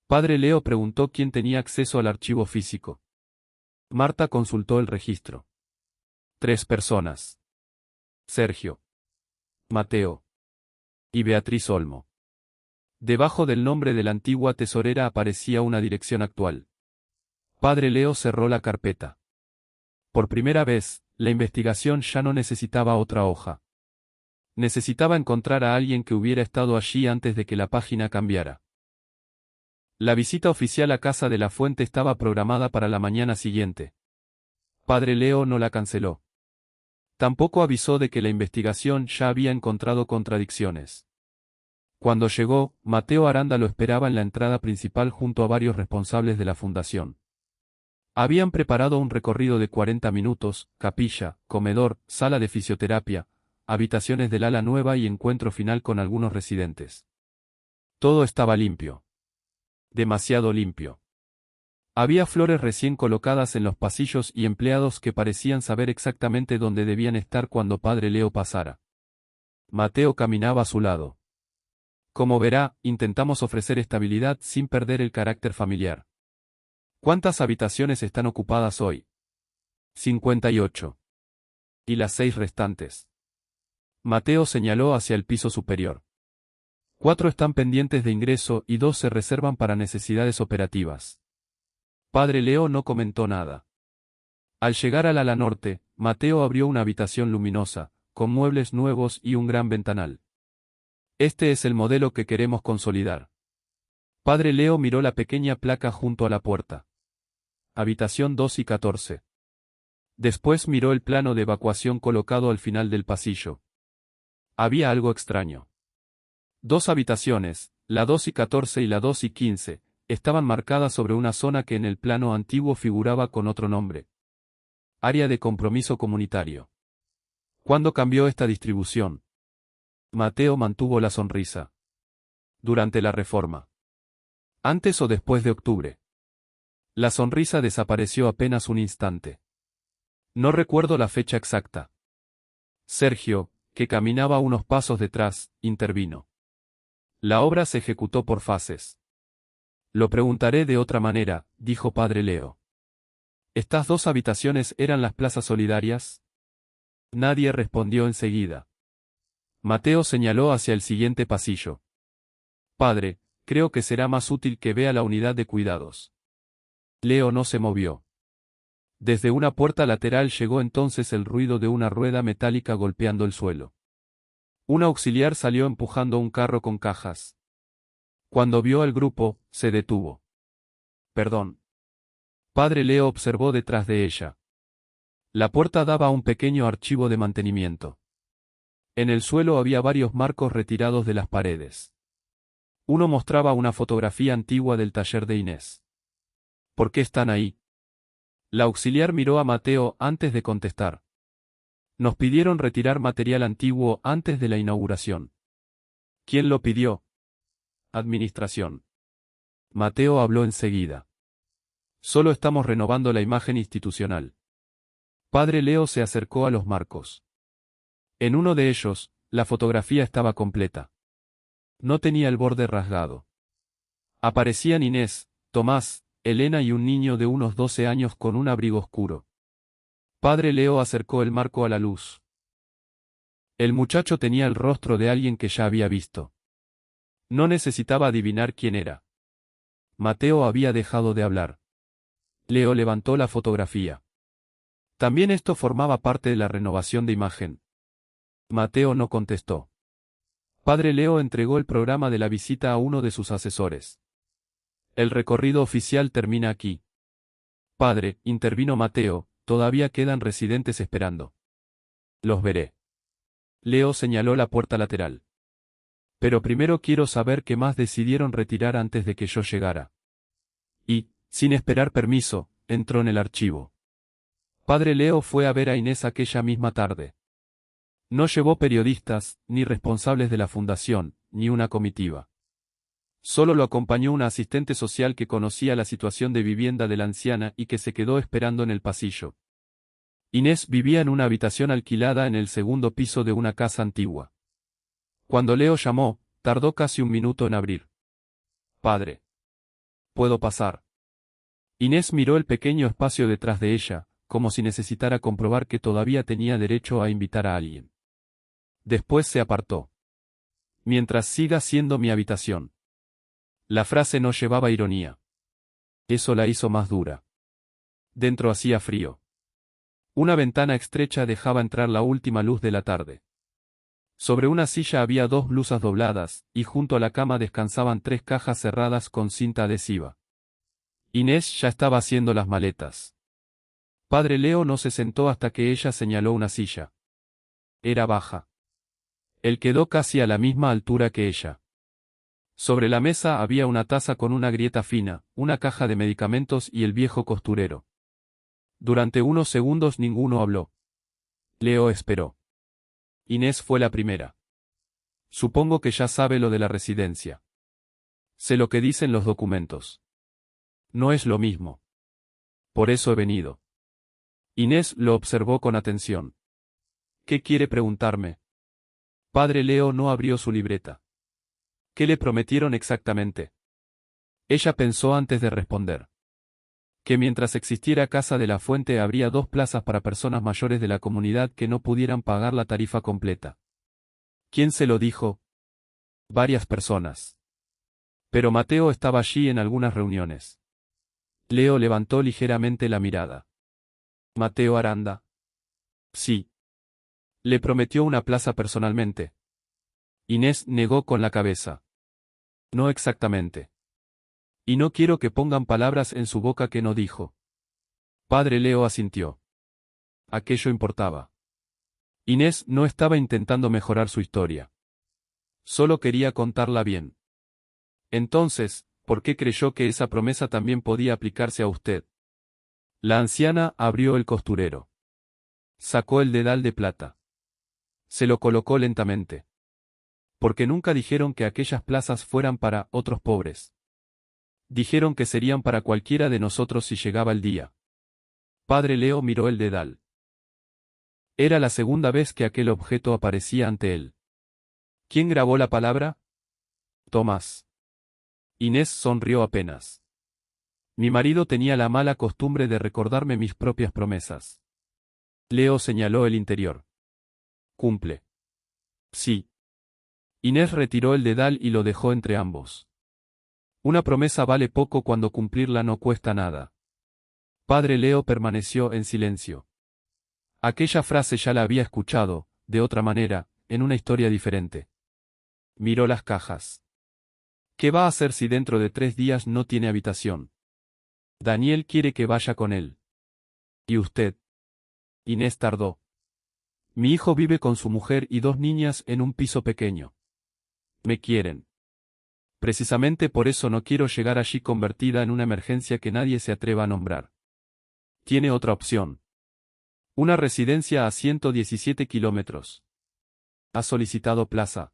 Padre Leo preguntó quién tenía acceso al archivo físico. Marta consultó el registro. 3 personas. Sergio, Mateo y Beatriz Olmo. Debajo del nombre de la antigua tesorera aparecía una dirección actual. Padre Leo cerró la carpeta. Por primera vez, la investigación ya no necesitaba otra hoja. Necesitaba encontrar a alguien que hubiera estado allí antes de que la página cambiara. La visita oficial a Casa de la Fuente estaba programada para la mañana siguiente. Padre Leo no la canceló. Tampoco avisó de que la investigación ya había encontrado contradicciones. Cuando llegó, Mateo Aranda lo esperaba en la entrada principal junto a varios responsables de la fundación. Habían preparado un recorrido de 40 minutos, capilla, comedor, sala de fisioterapia, habitaciones del ala nueva y encuentro final con algunos residentes. Todo estaba limpio. Demasiado limpio. Había flores recién colocadas en los pasillos y empleados que parecían saber exactamente dónde debían estar cuando Padre Leo pasara. Mateo caminaba a su lado. Como verá, intentamos ofrecer estabilidad sin perder el carácter familiar. ¿Cuántas habitaciones están ocupadas hoy? 58. ¿Y las 6 restantes? Mateo señaló hacia el piso superior. 4 están pendientes de ingreso y 2 se reservan para necesidades operativas. Padre Leo no comentó nada. Al llegar al ala norte, Mateo abrió una habitación luminosa, con muebles nuevos y un gran ventanal. Este es el modelo que queremos consolidar. Padre Leo miró la pequeña placa junto a la puerta. Habitación 2 y 14. Después miró el plano de evacuación colocado al final del pasillo. Había algo extraño. 2 habitaciones, la 2 y 14 y la 2 y 15, estaban marcadas sobre una zona que en el plano antiguo figuraba con otro nombre. Área de compromiso comunitario. ¿Cuándo cambió esta distribución? Mateo mantuvo la sonrisa. Durante la reforma. ¿Antes o después de octubre? La sonrisa desapareció apenas un instante. No recuerdo la fecha exacta. Sergio, que caminaba unos pasos detrás, intervino. La obra se ejecutó por fases. Lo preguntaré de otra manera, dijo Padre Leo. ¿Estas 2 habitaciones eran las plazas solidarias? Nadie respondió enseguida. Mateo señaló hacia el siguiente pasillo. Padre, creo que será más útil que vea la unidad de cuidados. Leo no se movió. Desde una puerta lateral llegó entonces el ruido de una rueda metálica golpeando el suelo. Un auxiliar salió empujando un carro con cajas. Cuando vio al grupo, se detuvo. Perdón. Padre Leo observó detrás de ella. La puerta daba a un pequeño archivo de mantenimiento. En el suelo había varios marcos retirados de las paredes. Uno mostraba una fotografía antigua del taller de Inés. ¿Por qué están ahí? La auxiliar miró a Mateo antes de contestar. Nos pidieron retirar material antiguo antes de la inauguración. ¿Quién lo pidió? Administración. Mateo habló enseguida. Solo estamos renovando la imagen institucional. Padre Leo se acercó a los marcos. En uno de ellos, la fotografía estaba completa. No tenía el borde rasgado. Aparecían Inés, Tomás, Elena y un niño de unos 12 años con un abrigo oscuro. Padre Leo acercó el marco a la luz. El muchacho tenía el rostro de alguien que ya había visto. No necesitaba adivinar quién era. Mateo había dejado de hablar. Leo levantó la fotografía. También esto formaba parte de la renovación de imagen. Mateo no contestó. Padre Leo entregó el programa de la visita a uno de sus asesores. El recorrido oficial termina aquí. Padre, intervino Mateo, todavía quedan residentes esperando. Los veré. Leo señaló la puerta lateral. Pero primero quiero saber qué más decidieron retirar antes de que yo llegara. Y, sin esperar permiso, entró en el archivo. Padre Leo fue a ver a Inés aquella misma tarde. No llevó periodistas, ni responsables de la fundación, ni una comitiva. Solo lo acompañó una asistente social que conocía la situación de vivienda de la anciana y que se quedó esperando en el pasillo. Inés vivía en una habitación alquilada en el segundo piso de una casa antigua. Cuando Leo llamó, tardó casi un minuto en abrir. «Padre. ¿Puedo pasar?» Inés miró el pequeño espacio detrás de ella, como si necesitara comprobar que todavía tenía derecho a invitar a alguien. Después se apartó. «Mientras siga siendo mi habitación». La frase no llevaba ironía. Eso la hizo más dura. Dentro hacía frío. Una ventana estrecha dejaba entrar la última luz de la tarde. Sobre una silla había dos blusas dobladas, y junto a la cama descansaban tres cajas cerradas con cinta adhesiva. Inés ya estaba haciendo las maletas. Padre Leo no se sentó hasta que ella señaló una silla. Era baja. Él quedó casi a la misma altura que ella. Sobre la mesa había una taza con una grieta fina, una caja de medicamentos y el viejo costurero. Durante unos segundos ninguno habló. Leo esperó. Inés fue la primera. Supongo que ya sabe lo de la residencia. Sé lo que dicen los documentos. No es lo mismo. Por eso he venido. Inés lo observó con atención. ¿Qué quiere preguntarme? Padre Leo no abrió su libreta. ¿Qué le prometieron exactamente? Ella pensó antes de responder. Que mientras existiera Casa de la Fuente habría dos plazas para personas mayores de la comunidad que no pudieran pagar la tarifa completa. ¿Quién se lo dijo? Varias personas. Pero Mateo estaba allí en algunas reuniones. Leo levantó ligeramente la mirada. ¿Mateo Aranda? Sí. Le prometió una plaza personalmente. Inés negó con la cabeza. No exactamente. Y no quiero que pongan palabras en su boca que no dijo. Padre Leo asintió. Aquello importaba. Inés no estaba intentando mejorar su historia. Solo quería contarla bien. Entonces, ¿por qué creyó que esa promesa también podía aplicarse a usted? La anciana abrió el costurero. Sacó el dedal de plata. Se lo colocó lentamente. Porque nunca dijeron que aquellas plazas fueran para otros pobres. Dijeron que serían para cualquiera de nosotros si llegaba el día. Padre Leo miró el dedal. Era la segunda vez que aquel objeto aparecía ante él. ¿Quién grabó la palabra? Tomás. Inés sonrió apenas. Mi marido tenía la mala costumbre de recordarme mis propias promesas. Leo señaló el interior. Cumple. Sí. Inés retiró el dedal y lo dejó entre ambos. Una promesa vale poco cuando cumplirla no cuesta nada. Padre Leo permaneció en silencio. Aquella frase ya la había escuchado, de otra manera, en una historia diferente. Miró las cajas. ¿Qué va a hacer si dentro de 3 días no tiene habitación? Daniel quiere que vaya con él. ¿Y usted? Inés tardó. Mi hijo vive con su mujer y 2 niñas en un piso pequeño. Me quieren. Precisamente por eso no quiero llegar allí convertida en una emergencia que nadie se atreva a nombrar. Tiene otra opción. Una residencia a 117 kilómetros. ¿Ha solicitado plaza?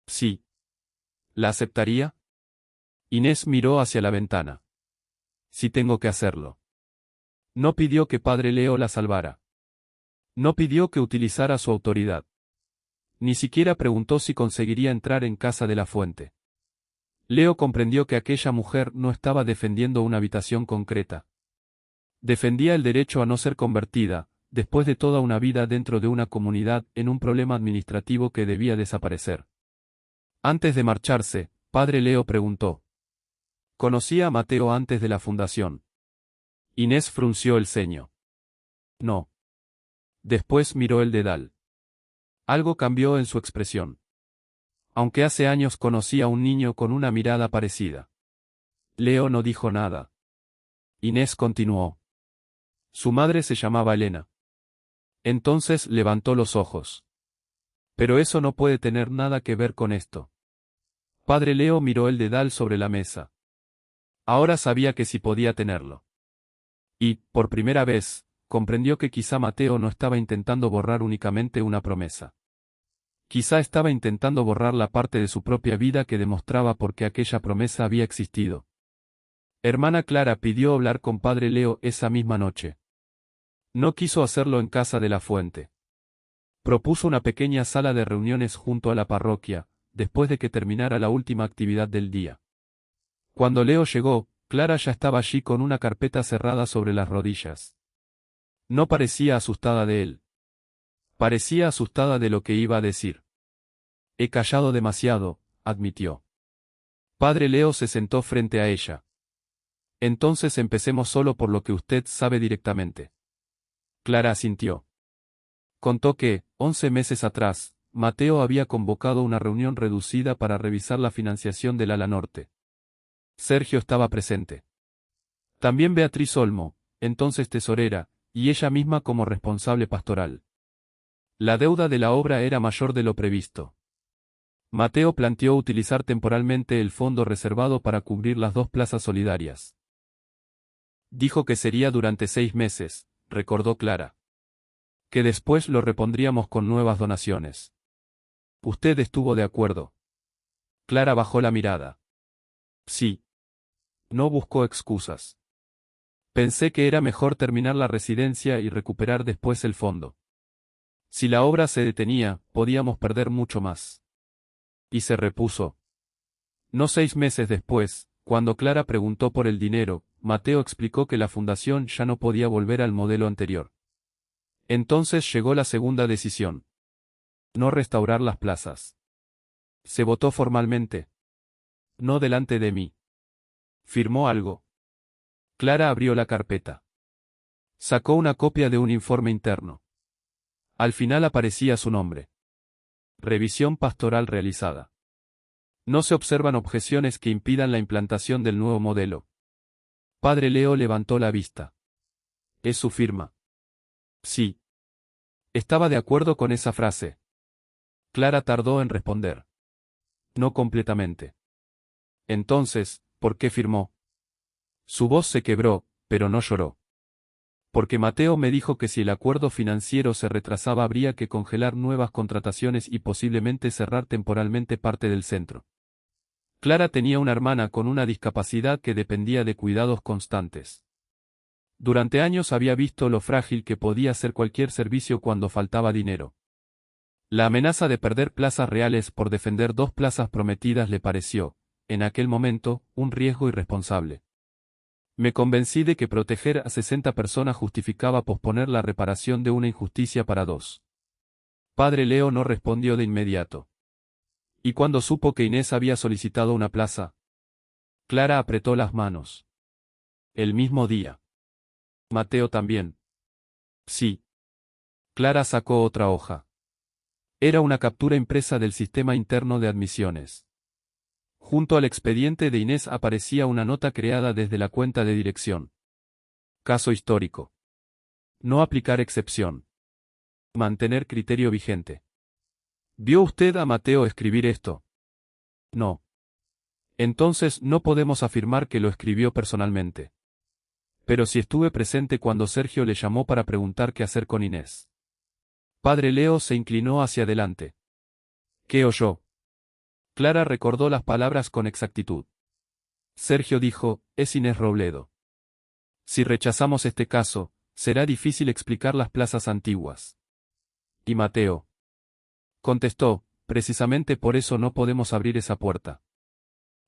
Sí. ¿La aceptaría? Inés miró hacia la ventana. Sí tengo que hacerlo. No pidió que Padre Leo la salvara. No pidió que utilizara su autoridad. Ni siquiera preguntó si conseguiría entrar en Casa de la Fuente. Leo comprendió que aquella mujer no estaba defendiendo una habitación concreta. Defendía el derecho a no ser convertida, después de toda una vida dentro de una comunidad, en un problema administrativo que debía desaparecer. Antes de marcharse, Padre Leo preguntó. ¿Conocía a Mateo antes de la fundación? Inés frunció el ceño. No. Después miró el dedal. Algo cambió en su expresión. Aunque hace años conocí a un niño con una mirada parecida. Leo no dijo nada. Inés continuó. Su madre se llamaba Elena. Entonces levantó los ojos. Pero eso no puede tener nada que ver con esto. Padre Leo miró el dedal sobre la mesa. Ahora sabía que sí podía tenerlo. Y, por primera vez, comprendió que quizá Mateo no estaba intentando borrar únicamente una promesa. Quizá estaba intentando borrar la parte de su propia vida que demostraba por qué aquella promesa había existido. Hermana Clara pidió hablar con Padre Leo esa misma noche. No quiso hacerlo en casa de la fuente. Propuso una pequeña sala de reuniones junto a la parroquia, después de que terminara la última actividad del día. Cuando Leo llegó, Clara ya estaba allí con una carpeta cerrada sobre las rodillas. No parecía asustada de él. Parecía asustada de lo que iba a decir. He callado demasiado, admitió. Padre Leo se sentó frente a ella. Entonces empecemos solo por lo que usted sabe directamente. Clara asintió. Contó que, 11 meses atrás, Mateo había convocado una reunión reducida para revisar la financiación del ala norte. Sergio estaba presente. También Beatriz Olmo, entonces tesorera, y ella misma como responsable pastoral. La deuda de la obra era mayor de lo previsto. Mateo planteó utilizar temporalmente el fondo reservado para cubrir las 2 plazas solidarias. Dijo que sería durante 6 meses, recordó Clara. Que después lo repondríamos con nuevas donaciones. Usted estuvo de acuerdo. Clara bajó la mirada. Sí. No buscó excusas. Pensé que era mejor terminar la residencia y recuperar después el fondo. Si la obra se detenía, podíamos perder mucho más. Y se repuso. No 6 meses después, cuando Clara preguntó por el dinero, Mateo explicó que la fundación ya no podía volver al modelo anterior. Entonces llegó la segunda decisión. No restaurar las plazas. Se votó formalmente. No delante de mí. ¿Firmó algo? Clara abrió la carpeta. Sacó una copia de un informe interno. Al final aparecía su nombre. Revisión pastoral realizada. No se observan objeciones que impidan la implantación del nuevo modelo. Padre Leo levantó la vista. ¿Es su firma? Sí. Estaba de acuerdo con esa frase. Clara tardó en responder. No completamente. Entonces, ¿por qué firmó? Su voz se quebró, pero no lloró. Porque Mateo me dijo que si el acuerdo financiero se retrasaba habría que congelar nuevas contrataciones y posiblemente cerrar temporalmente parte del centro. Clara tenía una hermana con una discapacidad que dependía de cuidados constantes. Durante años había visto lo frágil que podía ser cualquier servicio cuando faltaba dinero. La amenaza de perder plazas reales por defender 2 plazas prometidas le pareció, en aquel momento, un riesgo irresponsable. Me convencí de que proteger a 60 personas justificaba posponer la reparación de una injusticia para 2. Padre Leo no respondió de inmediato. ¿Y cuando supo que Inés había solicitado una plaza? Clara apretó las manos. El mismo día. Mateo también. Sí. Clara sacó otra hoja. Era una captura impresa del sistema interno de admisiones. Junto al expediente de Inés aparecía una nota creada desde la cuenta de dirección. Caso histórico. No aplicar excepción. Mantener criterio vigente. ¿Vio usted a Mateo escribir esto? No. Entonces no podemos afirmar que lo escribió personalmente. Pero sí estuve presente cuando Sergio le llamó para preguntar qué hacer con Inés. Padre Leo se inclinó hacia adelante. ¿Qué oyó? Clara recordó las palabras con exactitud. Sergio dijo, es Inés Robledo. Si rechazamos este caso, será difícil explicar las plazas antiguas. ¿Y Mateo? Contestó, precisamente por eso no podemos abrir esa puerta.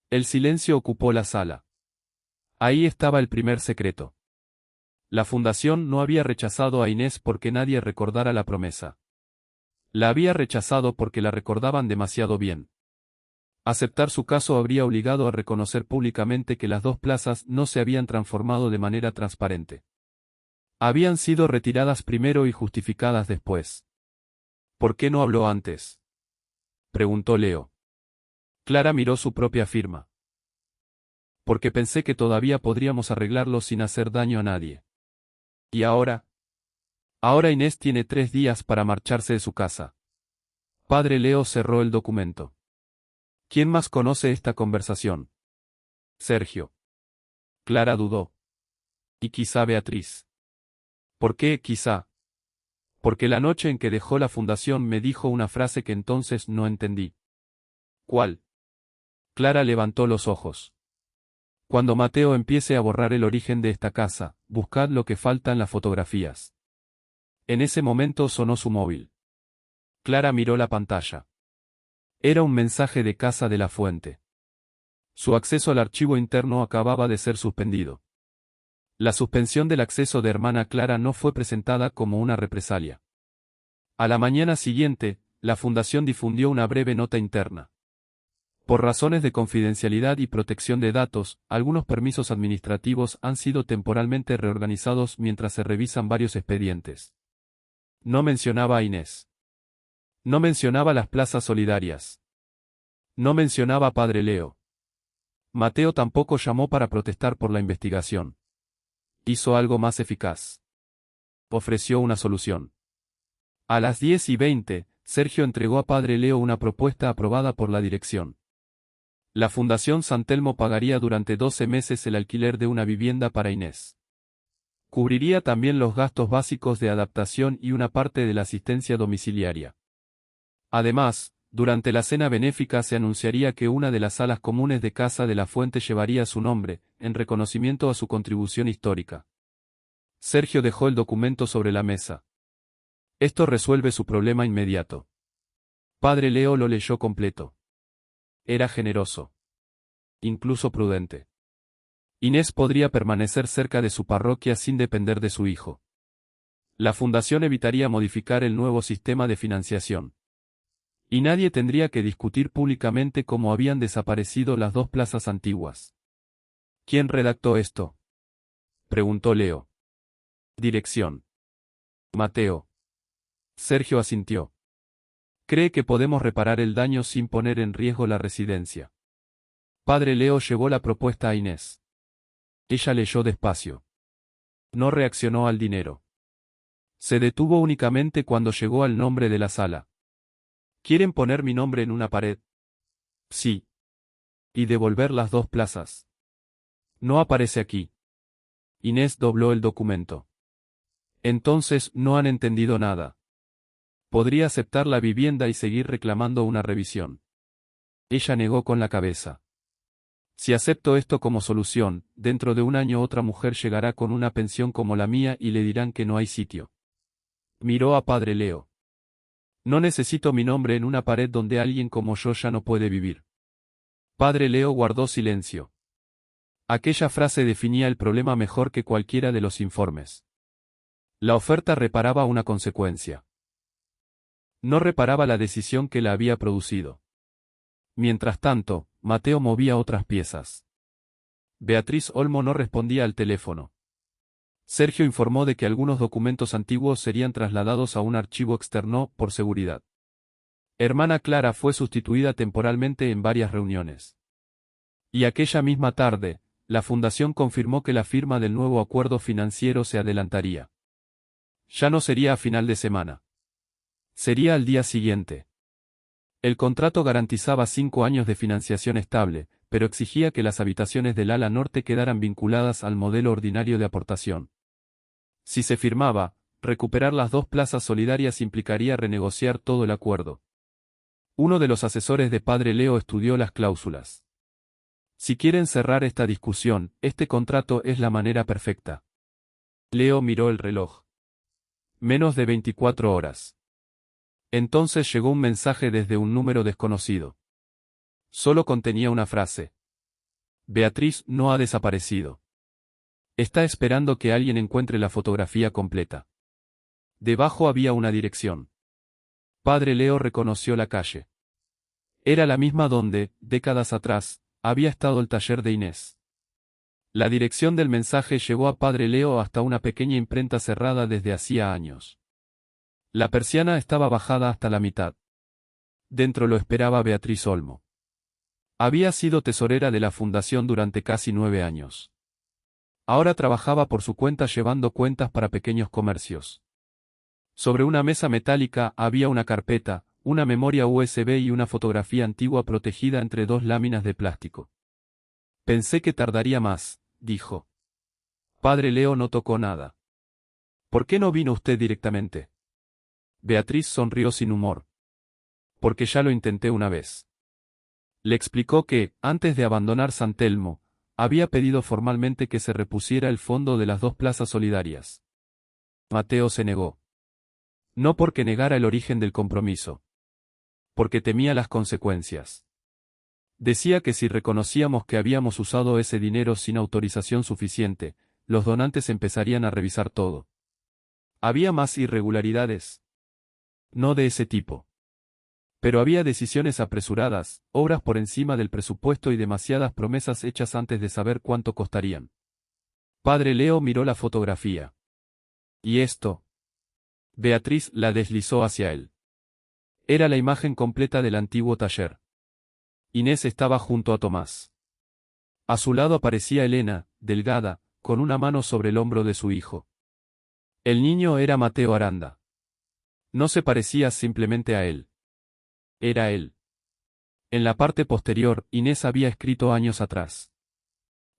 El silencio ocupó la sala. Ahí estaba el primer secreto. La fundación no había rechazado a Inés porque nadie recordara la promesa. La había rechazado porque la recordaban demasiado bien. Aceptar su caso habría obligado a reconocer públicamente que las 2 plazas no se habían transformado de manera transparente. Habían sido retiradas primero y justificadas después. ¿Por qué no habló antes? Preguntó Leo. Clara miró su propia firma. Porque pensé que todavía podríamos arreglarlo sin hacer daño a nadie. ¿Y ahora? Ahora Inés tiene 3 días para marcharse de su casa. Padre Leo cerró el documento. ¿Quién más conoce esta conversación? Sergio. Clara dudó. Y quizá Beatriz. ¿Por qué quizá? Porque la noche en que dejó la fundación me dijo una frase que entonces no entendí. ¿Cuál? Clara levantó los ojos. Cuando Mateo empiece a borrar el origen de esta casa, buscad lo que falta en las fotografías. En ese momento sonó su móvil. Clara miró la pantalla. Era un mensaje de Casa de la Fuente. Su acceso al archivo interno acababa de ser suspendido. La suspensión del acceso de hermana Clara no fue presentada como una represalia. A la mañana siguiente, la fundación difundió una breve nota interna. Por razones de confidencialidad y protección de datos, algunos permisos administrativos han sido temporalmente reorganizados mientras se revisan varios expedientes. No mencionaba a Inés. No mencionaba las plazas solidarias. No mencionaba a Padre Leo. Mateo tampoco llamó para protestar por la investigación. Hizo algo más eficaz. Ofreció una solución. A las 10:20, Sergio entregó a Padre Leo una propuesta aprobada por la dirección. La Fundación San Telmo pagaría durante 12 meses el alquiler de una vivienda para Inés. Cubriría también los gastos básicos de adaptación y una parte de la asistencia domiciliaria. Además, durante la cena benéfica se anunciaría que una de las salas comunes de Casa de la Fuente llevaría su nombre, en reconocimiento a su contribución histórica. Sergio dejó el documento sobre la mesa. Esto resuelve su problema inmediato. Padre Leo lo leyó completo. Era generoso. Incluso prudente. Inés podría permanecer cerca de su parroquia sin depender de su hijo. La fundación evitaría modificar el nuevo sistema de financiación. Y nadie tendría que discutir públicamente cómo habían desaparecido las dos plazas antiguas. ¿Quién redactó esto? Preguntó Leo. Dirección. Mateo. Sergio asintió. Cree que podemos reparar el daño sin poner en riesgo la residencia. Padre Leo llevó la propuesta a Inés. Ella leyó despacio. No reaccionó al dinero. Se detuvo únicamente cuando llegó al nombre de la sala. ¿Quieren poner mi nombre en una pared? Sí. Y devolver las dos plazas. No aparece aquí. Inés dobló el documento. Entonces no han entendido nada. Podría aceptar la vivienda y seguir reclamando una revisión. Ella negó con la cabeza. Si acepto esto como solución, dentro de un año otra mujer llegará con una pensión como la mía y le dirán que no hay sitio. Miró a Padre Leo. No necesito mi nombre en una pared donde alguien como yo ya no puede vivir. Padre Leo guardó silencio. Aquella frase definía el problema mejor que cualquiera de los informes. La oferta reparaba una consecuencia. No reparaba la decisión que la había producido. Mientras tanto, Mateo movía otras piezas. Beatriz Olmo no respondía al teléfono. Sergio informó de que algunos documentos antiguos serían trasladados a un archivo externo por seguridad. Hermana Clara fue sustituida temporalmente en varias reuniones. Y aquella misma tarde, la fundación confirmó que la firma del nuevo acuerdo financiero se adelantaría. Ya no sería a final de semana. Sería al día siguiente. El contrato garantizaba 5 años de financiación estable, pero exigía que las habitaciones del ala norte quedaran vinculadas al modelo ordinario de aportación. Si se firmaba, recuperar las dos plazas solidarias implicaría renegociar todo el acuerdo. Uno de los asesores de Padre Leo estudió las cláusulas. Si quieren cerrar esta discusión, este contrato es la manera perfecta. Leo miró el reloj. Menos de 24 horas. Entonces llegó un mensaje desde un número desconocido. Solo contenía una frase. Beatriz no ha desaparecido. Está esperando que alguien encuentre la fotografía completa. Debajo había una dirección. Padre Leo reconoció la calle. Era la misma donde, décadas atrás, había estado el taller de Inés. La dirección del mensaje llevó a Padre Leo hasta una pequeña imprenta cerrada desde hacía años. La persiana estaba bajada hasta la mitad. Dentro lo esperaba Beatriz Olmo. Había sido tesorera de la fundación durante casi 9 años. Ahora trabajaba por su cuenta llevando cuentas para pequeños comercios. Sobre una mesa metálica había una carpeta, una memoria USB y una fotografía antigua protegida entre dos láminas de plástico. Pensé que tardaría más, dijo. Padre Leo no tocó nada. ¿Por qué no vino usted directamente? Beatriz sonrió sin humor. Porque ya lo intenté una vez. Le explicó que, antes de abandonar San Telmo, había pedido formalmente que se repusiera el fondo de las dos plazas solidarias. Mateo se negó. No porque negara el origen del compromiso. Porque temía las consecuencias. Decía que si reconocíamos que habíamos usado ese dinero sin autorización suficiente, los donantes empezarían a revisar todo. ¿Había más irregularidades? No de ese tipo. Pero había decisiones apresuradas, obras por encima del presupuesto y demasiadas promesas hechas antes de saber cuánto costarían. Padre Leo miró la fotografía. ¿Y esto? Beatriz la deslizó hacia él. Era la imagen completa del antiguo taller. Inés estaba junto a Tomás. A su lado aparecía Elena, delgada, con una mano sobre el hombro de su hijo. El niño era Mateo Aranda. No se parecía simplemente a él. Era él. En la parte posterior, Inés había escrito años atrás.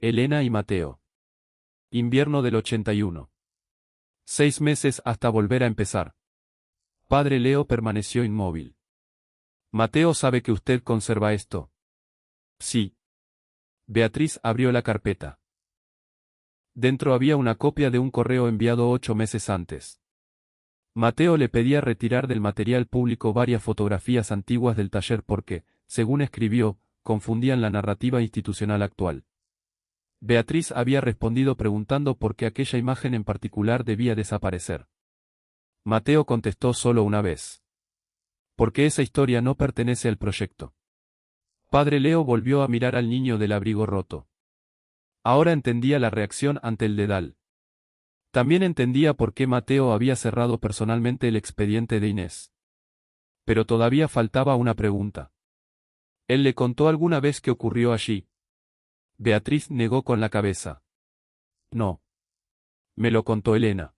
Elena y Mateo. Invierno del 81. 6 meses hasta volver a empezar. Padre Leo permaneció inmóvil. Mateo sabe que usted conserva esto. Sí. Beatriz abrió la carpeta. Dentro había una copia de un correo enviado 8 meses antes. Mateo le pedía retirar del material público varias fotografías antiguas del taller porque, según escribió, confundían la narrativa institucional actual. Beatriz había respondido preguntando por qué aquella imagen en particular debía desaparecer. Mateo contestó solo una vez. Porque esa historia no pertenece al proyecto. Padre Leo volvió a mirar al niño del abrigo roto. Ahora entendía la reacción ante el dedal. También entendía por qué Mateo había cerrado personalmente el expediente de Inés. Pero todavía faltaba una pregunta. ¿Él le contó alguna vez qué ocurrió allí? Beatriz negó con la cabeza. No. Me lo contó Elena.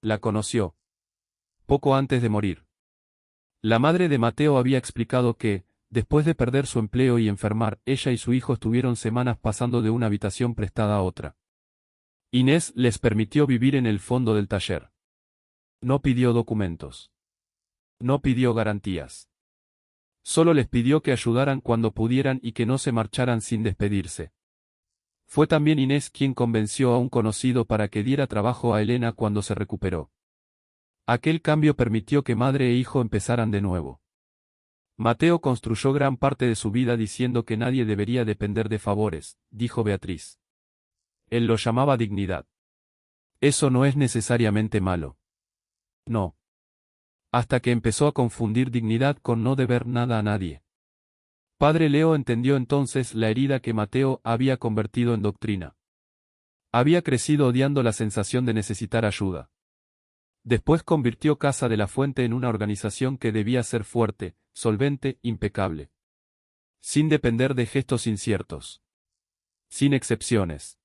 La conoció. Poco antes de morir. La madre de Mateo había explicado que, después de perder su empleo y enfermar, ella y su hijo estuvieron semanas pasando de una habitación prestada a otra. Inés les permitió vivir en el fondo del taller. No pidió documentos. No pidió garantías. Solo les pidió que ayudaran cuando pudieran y que no se marcharan sin despedirse. Fue también Inés quien convenció a un conocido para que diera trabajo a Elena cuando se recuperó. Aquel cambio permitió que madre e hijo empezaran de nuevo. Mateo construyó gran parte de su vida diciendo que nadie debería depender de favores, dijo Beatriz. Él lo llamaba dignidad. Eso no es necesariamente malo. No. Hasta que empezó a confundir dignidad con no deber nada a nadie. Padre Leo entendió entonces la herida que Mateo había convertido en doctrina. Había crecido odiando la sensación de necesitar ayuda. Después convirtió Casa de la Fuente en una organización que debía ser fuerte, solvente, impecable. Sin depender de gestos inciertos. Sin excepciones.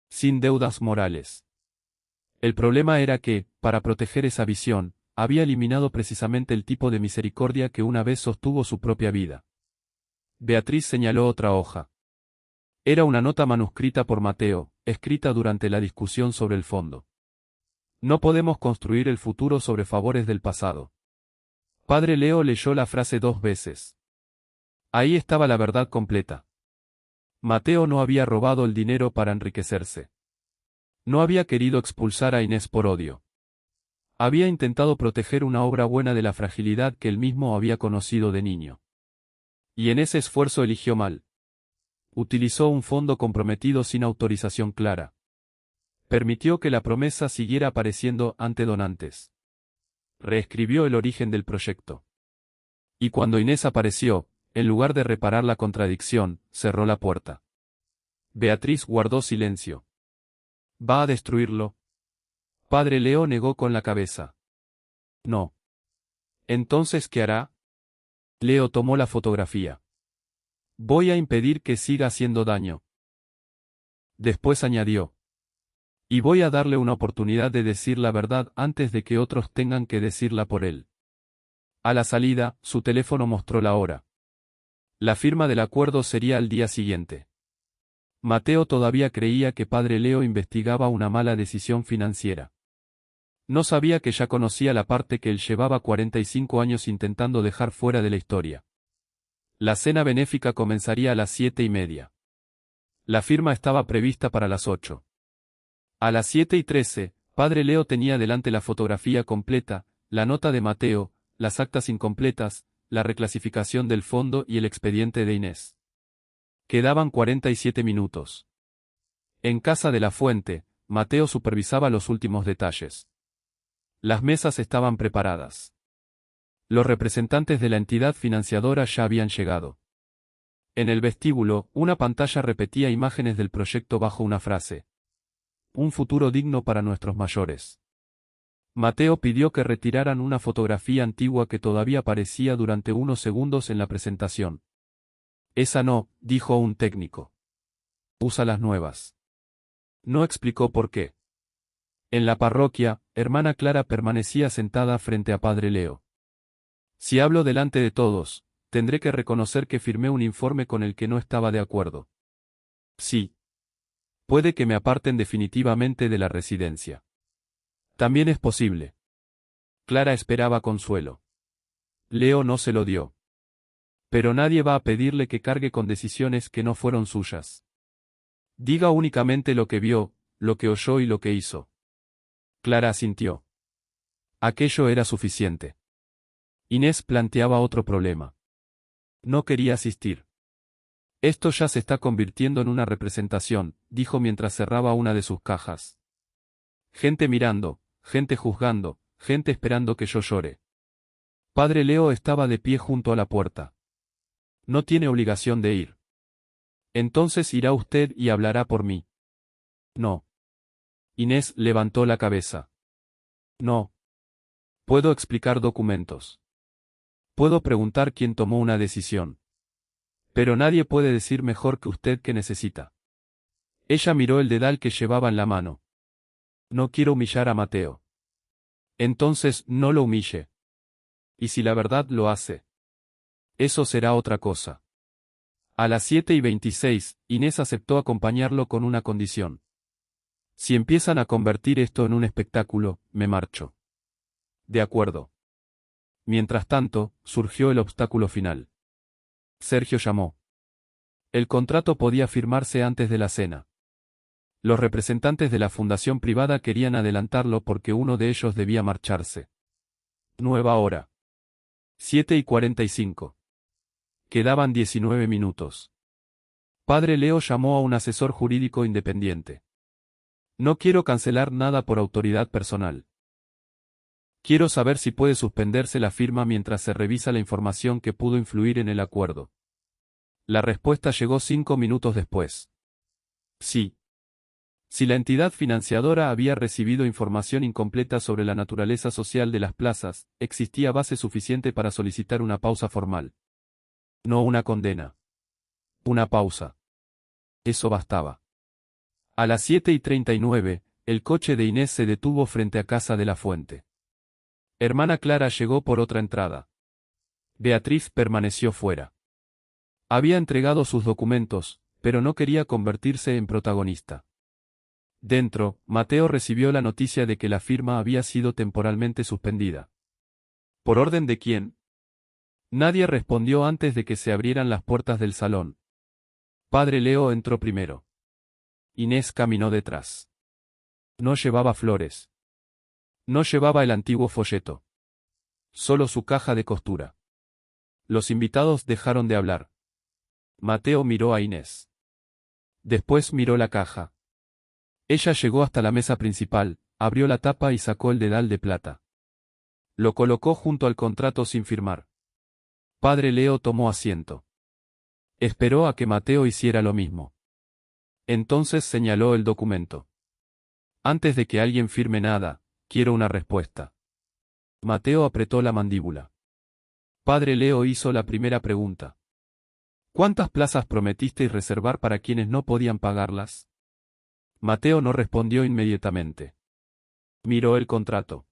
Sin deudas morales. El problema era que, para proteger esa visión, había eliminado precisamente el tipo de misericordia que una vez sostuvo su propia vida. Beatriz señaló otra hoja. Era una nota manuscrita por Mateo, escrita durante la discusión sobre el fondo. No podemos construir el futuro sobre favores del pasado. Padre Leo leyó la frase 2 veces. Ahí estaba la verdad completa. Mateo no había robado el dinero para enriquecerse. No había querido expulsar a Inés por odio. Había intentado proteger una obra buena de la fragilidad que él mismo había conocido de niño. Y en ese esfuerzo eligió mal. Utilizó un fondo comprometido sin autorización clara. Permitió que la promesa siguiera apareciendo ante donantes. Reescribió el origen del proyecto. Y cuando Inés apareció, en lugar de reparar la contradicción, cerró la puerta. Beatriz guardó silencio. ¿Va a destruirlo? Padre Leo negó con la cabeza. No. ¿Entonces qué hará? Leo tomó la fotografía. Voy a impedir que siga haciendo daño. Después añadió. Y voy a darle una oportunidad de decir la verdad antes de que otros tengan que decirla por él. A la salida, su teléfono mostró la hora. La firma del acuerdo sería al día siguiente. Mateo todavía creía que padre Leo investigaba una mala decisión financiera. No sabía que ya conocía la parte que él llevaba 45 años intentando dejar fuera de la historia. La cena benéfica comenzaría a las 7:30. La firma estaba prevista para las 8. A las 7:13, padre Leo tenía delante la fotografía completa, la nota de Mateo, las actas incompletas, la reclasificación del fondo y el expediente de Inés. Quedaban 47 minutos. En casa de la Fuente, Mateo supervisaba los últimos detalles. Las mesas estaban preparadas. Los representantes de la entidad financiadora ya habían llegado. En el vestíbulo, una pantalla repetía imágenes del proyecto bajo una frase. Un futuro digno para nuestros mayores. Mateo pidió que retiraran una fotografía antigua que todavía aparecía durante unos segundos en la presentación. Esa no, dijo un técnico. Usa las nuevas. No explicó por qué. En la parroquia, hermana Clara permanecía sentada frente a padre Leo. Si hablo delante de todos, tendré que reconocer que firmé un informe con el que no estaba de acuerdo. Sí. Puede que me aparten definitivamente de la residencia. También es posible. Clara esperaba consuelo. Leo no se lo dio. Pero nadie va a pedirle que cargue con decisiones que no fueron suyas. Diga únicamente lo que vio, lo que oyó y lo que hizo. Clara asintió. Aquello era suficiente. Inés planteaba otro problema. No quería asistir. Esto ya se está convirtiendo en una representación, dijo mientras cerraba una de sus cajas. Gente mirando, gente juzgando, gente esperando que yo llore. Padre Leo estaba de pie junto a la puerta. No tiene obligación de ir. Entonces irá usted y hablará por mí. No. Inés levantó la cabeza. No. Puedo explicar documentos. Puedo preguntar quién tomó una decisión. Pero nadie puede decir mejor que usted qué necesita. Ella miró el dedal que llevaba en la mano. No quiero humillar a Mateo. Entonces no lo humille. Y si la verdad lo hace. Eso será otra cosa. A las 7:26, Inés aceptó acompañarlo con una condición. Si empiezan a convertir esto en un espectáculo, me marcho. De acuerdo. Mientras tanto, surgió el obstáculo final. Sergio llamó. El contrato podía firmarse antes de la cena. Los representantes de la fundación privada querían adelantarlo porque uno de ellos debía marcharse. Nueva hora. 7:45. Quedaban 19 minutos. Padre Leo llamó a un asesor jurídico independiente. No quiero cancelar nada por autoridad personal. Quiero saber si puede suspenderse la firma mientras se revisa la información que pudo influir en el acuerdo. La respuesta llegó 5 minutos después. Sí. Si la entidad financiadora había recibido información incompleta sobre la naturaleza social de las plazas, existía base suficiente para solicitar una pausa formal. No una condena. Una pausa. Eso bastaba. A las 7:39, el coche de Inés se detuvo frente a casa de la Fuente. Hermana Clara llegó por otra entrada. Beatriz permaneció fuera. Había entregado sus documentos, pero no quería convertirse en protagonista. Dentro, Mateo recibió la noticia de que la firma había sido temporalmente suspendida. ¿Por orden de quién? Nadie respondió antes de que se abrieran las puertas del salón. Padre Leo entró primero. Inés caminó detrás. No llevaba flores. No llevaba el antiguo folleto. Solo su caja de costura. Los invitados dejaron de hablar. Mateo miró a Inés. Después miró la caja. Ella llegó hasta la mesa principal, abrió la tapa y sacó el dedal de plata. Lo colocó junto al contrato sin firmar. Padre Leo tomó asiento. Esperó a que Mateo hiciera lo mismo. Entonces señaló el documento. Antes de que alguien firme nada, quiero una respuesta. Mateo apretó la mandíbula. Padre Leo hizo la primera pregunta. ¿Cuántas plazas prometisteis reservar para quienes no podían pagarlas? Mateo no respondió inmediatamente. Miró el contrato.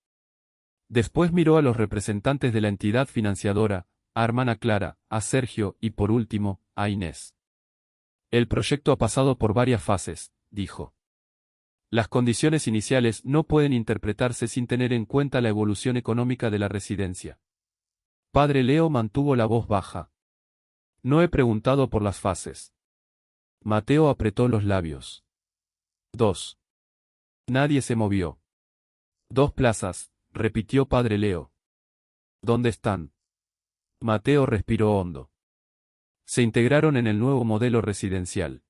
Después miró a los representantes de la entidad financiadora, a hermana Clara, a Sergio y por último, a Inés. El proyecto ha pasado por varias fases, dijo. Las condiciones iniciales no pueden interpretarse sin tener en cuenta la evolución económica de la residencia. Padre Leo mantuvo la voz baja. No he preguntado por las fases. Mateo apretó los labios. 2. Nadie se movió. 2 plazas, repitió Padre Leo. ¿Dónde están? Mateo respiró hondo. Se integraron en el nuevo modelo residencial.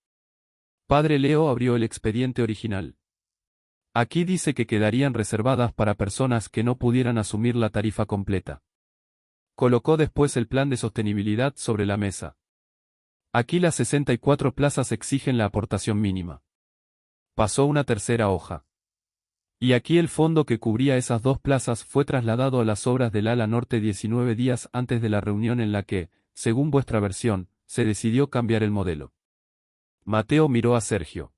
Padre Leo abrió el expediente original. Aquí dice que quedarían reservadas para personas que no pudieran asumir la tarifa completa. Colocó después el plan de sostenibilidad sobre la mesa. Aquí las 64 plazas exigen la aportación mínima. Pasó una tercera hoja. Y aquí el fondo que cubría esas 2 plazas fue trasladado a las obras del ala norte 19 días antes de la reunión en la que, según vuestra versión, se decidió cambiar el modelo. Mateo miró a Sergio.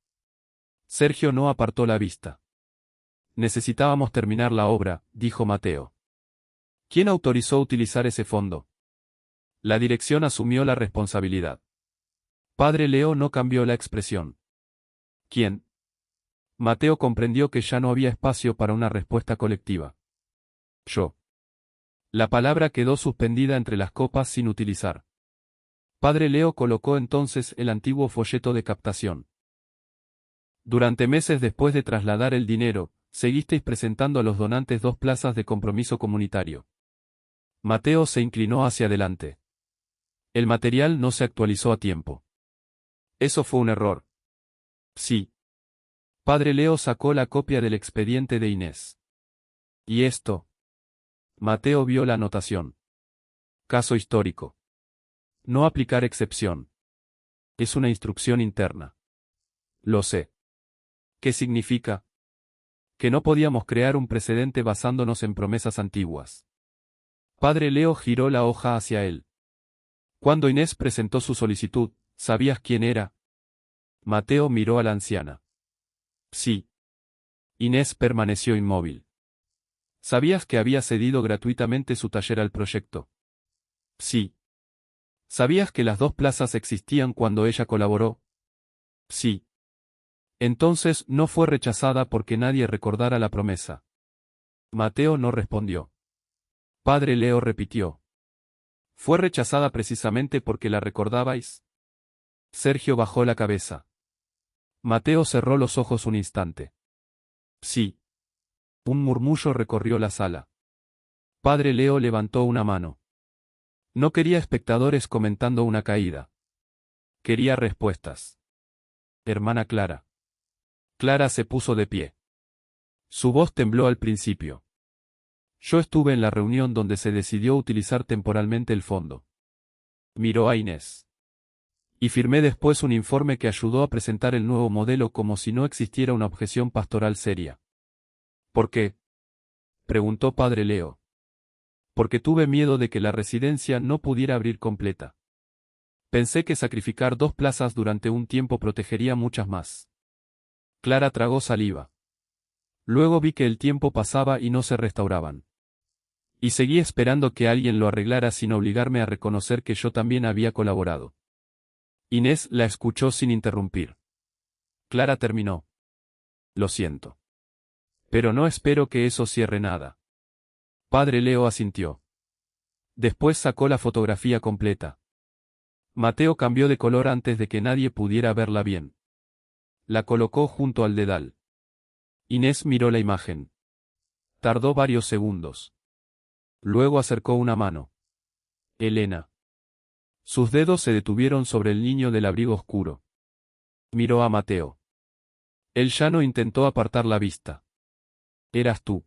Sergio no apartó la vista. Necesitábamos terminar la obra, dijo Mateo. ¿Quién autorizó utilizar ese fondo? La dirección asumió la responsabilidad. Padre Leo no cambió la expresión. ¿Quién? Mateo comprendió que ya no había espacio para una respuesta colectiva. Yo. La palabra quedó suspendida entre las copas sin utilizar. Padre Leo colocó entonces el antiguo folleto de captación. Durante meses después de trasladar el dinero, seguisteis presentando a los donantes 2 plazas de compromiso comunitario. Mateo se inclinó hacia adelante. El material no se actualizó a tiempo. Eso fue un error. Sí. Padre Leo sacó la copia del expediente de Inés. ¿Y esto? Mateo vio la anotación. Caso histórico. No aplicar excepción. Es una instrucción interna. Lo sé. ¿Qué significa? Que no podíamos crear un precedente basándonos en promesas antiguas. Padre Leo giró la hoja hacia él. Cuando Inés presentó su solicitud, ¿sabías quién era? Mateo miró a la anciana. Sí. Inés permaneció inmóvil. ¿Sabías que había cedido gratuitamente su taller al proyecto? Sí. ¿Sabías que las 2 plazas existían cuando ella colaboró? Sí. Entonces no fue rechazada porque nadie recordara la promesa. Mateo no respondió. Padre Leo repitió. ¿Fue rechazada precisamente porque la recordabais? Sergio bajó la cabeza. Mateo cerró los ojos un instante. Sí. Un murmullo recorrió la sala. Padre Leo levantó una mano. No quería espectadores comentando una caída. Quería respuestas. Hermana Clara. Clara se puso de pie. Su voz tembló al principio. Yo estuve en la reunión donde se decidió utilizar temporalmente el fondo. Miró a Inés. Y firmé después un informe que ayudó a presentar el nuevo modelo como si no existiera una objeción pastoral seria. ¿Por qué? Preguntó Padre Leo. Porque tuve miedo de que la residencia no pudiera abrir completa. Pensé que sacrificar 2 plazas durante un tiempo protegería muchas más. Clara tragó saliva. Luego vi que el tiempo pasaba y no se restauraban. Y seguí esperando que alguien lo arreglara sin obligarme a reconocer que yo también había colaborado. Inés la escuchó sin interrumpir. Clara terminó. Lo siento. Pero no espero que eso cierre nada. Padre Leo asintió. Después sacó la fotografía completa. Mateo cambió de color antes de que nadie pudiera verla bien. La colocó junto al dedal. Inés miró la imagen. Tardó varios segundos. Luego acercó una mano. Elena. Sus dedos se detuvieron sobre el niño del abrigo oscuro. Miró a Mateo. Él ya no intentó apartar la vista. Eras tú.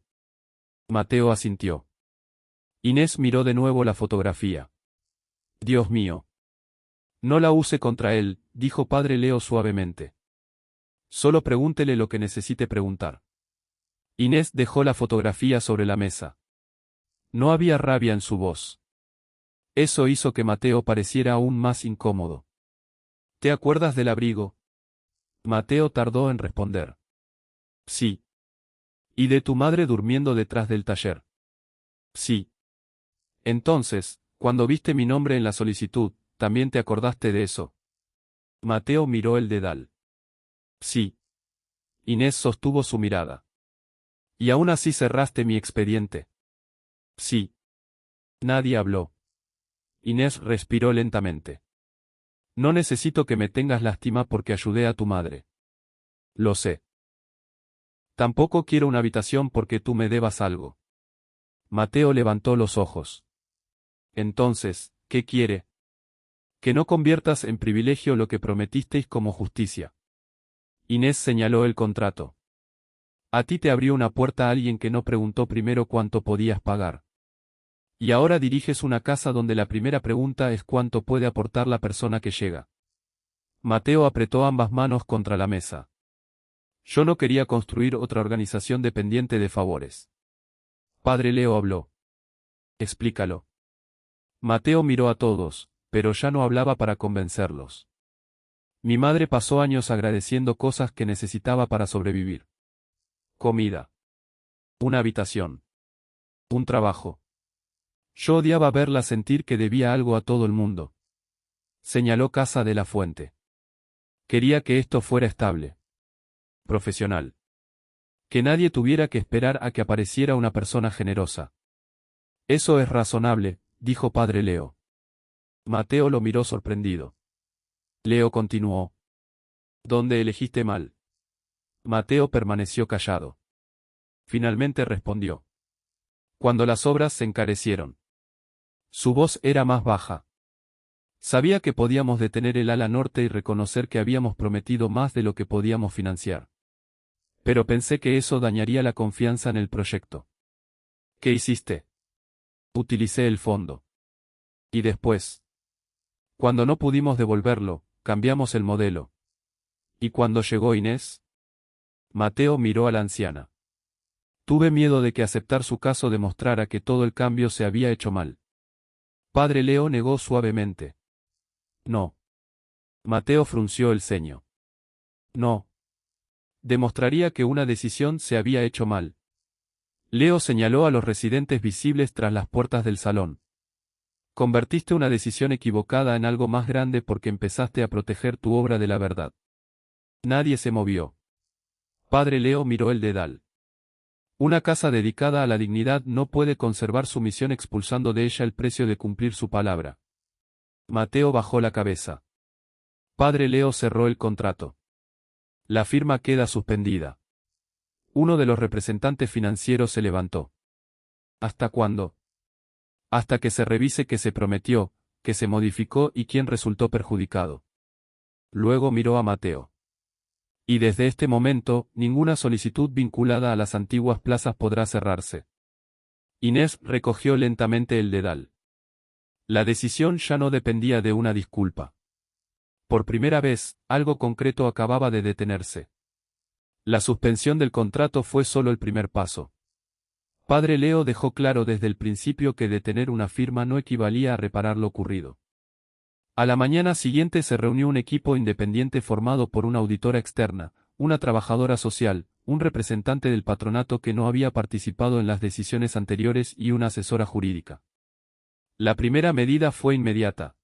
Mateo asintió. Inés miró de nuevo la fotografía. Dios mío. No la use contra él, dijo Padre Leo suavemente. Solo pregúntele lo que necesite preguntar. Inés dejó la fotografía sobre la mesa. No había rabia en su voz. Eso hizo que Mateo pareciera aún más incómodo. ¿Te acuerdas del abrigo? Mateo tardó en responder. Sí. ¿Y de tu madre durmiendo detrás del taller? Sí. Entonces, cuando viste mi nombre en la solicitud, ¿también te acordaste de eso? Mateo miró el dedal. Sí. Inés sostuvo su mirada. ¿Y aún así cerraste mi expediente? Sí. Nadie habló. Inés respiró lentamente. No necesito que me tengas lástima porque ayudé a tu madre. Lo sé. Tampoco quiero una habitación porque tú me debas algo. Mateo levantó los ojos. Entonces, ¿qué quiere? Que no conviertas en privilegio lo que prometisteis como justicia. Inés señaló el contrato. A ti te abrió una puerta alguien que no preguntó primero cuánto podías pagar. Y ahora diriges una casa donde la primera pregunta es cuánto puede aportar la persona que llega. Mateo apretó ambas manos contra la mesa. Yo no quería construir otra organización dependiente de favores. Padre Leo habló. Explícalo. Mateo miró a todos, pero ya no hablaba para convencerlos. Mi madre pasó años agradeciendo cosas que necesitaba para sobrevivir. Comida. Una habitación. Un trabajo. Yo odiaba verla sentir que debía algo a todo el mundo. Señaló Casa de la Fuente. Quería que esto fuera estable. Profesional. Que nadie tuviera que esperar a que apareciera una persona generosa. Eso es razonable, dijo Padre Leo. Mateo lo miró sorprendido. Leo continuó. ¿Dónde elegiste mal? Mateo permaneció callado. Finalmente respondió. Cuando las obras se encarecieron. Su voz era más baja. Sabía que podíamos detener el ala norte y reconocer que habíamos prometido más de lo que podíamos financiar. Pero pensé que eso dañaría la confianza en el proyecto. ¿Qué hiciste? Utilicé el fondo. Y después. Cuando no pudimos devolverlo, cambiamos el modelo. ¿Y cuando llegó Inés? Mateo miró a la anciana. Tuve miedo de que aceptar su caso demostrara que todo el cambio se había hecho mal. Padre Leo negó suavemente. No. Mateo frunció el ceño. No. Demostraría que una decisión se había hecho mal. Leo señaló a los residentes visibles tras las puertas del salón. Convertiste una decisión equivocada en algo más grande porque empezaste a proteger tu obra de la verdad. Nadie se movió. Padre Leo miró el dedal. Una casa dedicada a la dignidad no puede conservar su misión expulsando de ella el precio de cumplir su palabra. Mateo bajó la cabeza. Padre Leo cerró el contrato. La firma queda suspendida. Uno de los representantes financieros se levantó. ¿Hasta cuándo? Hasta que se revise qué se prometió, qué se modificó y quién resultó perjudicado. Luego miró a Mateo. Y desde este momento, ninguna solicitud vinculada a las antiguas plazas podrá cerrarse. Inés recogió lentamente el dedal. La decisión ya no dependía de una disculpa. Por primera vez, algo concreto acababa de detenerse. La suspensión del contrato fue solo el primer paso. Padre Leo dejó claro desde el principio que detener una firma no equivalía a reparar lo ocurrido. A la mañana siguiente se reunió un equipo independiente formado por una auditora externa, una trabajadora social, un representante del patronato que no había participado en las decisiones anteriores y una asesora jurídica. La primera medida fue inmediata.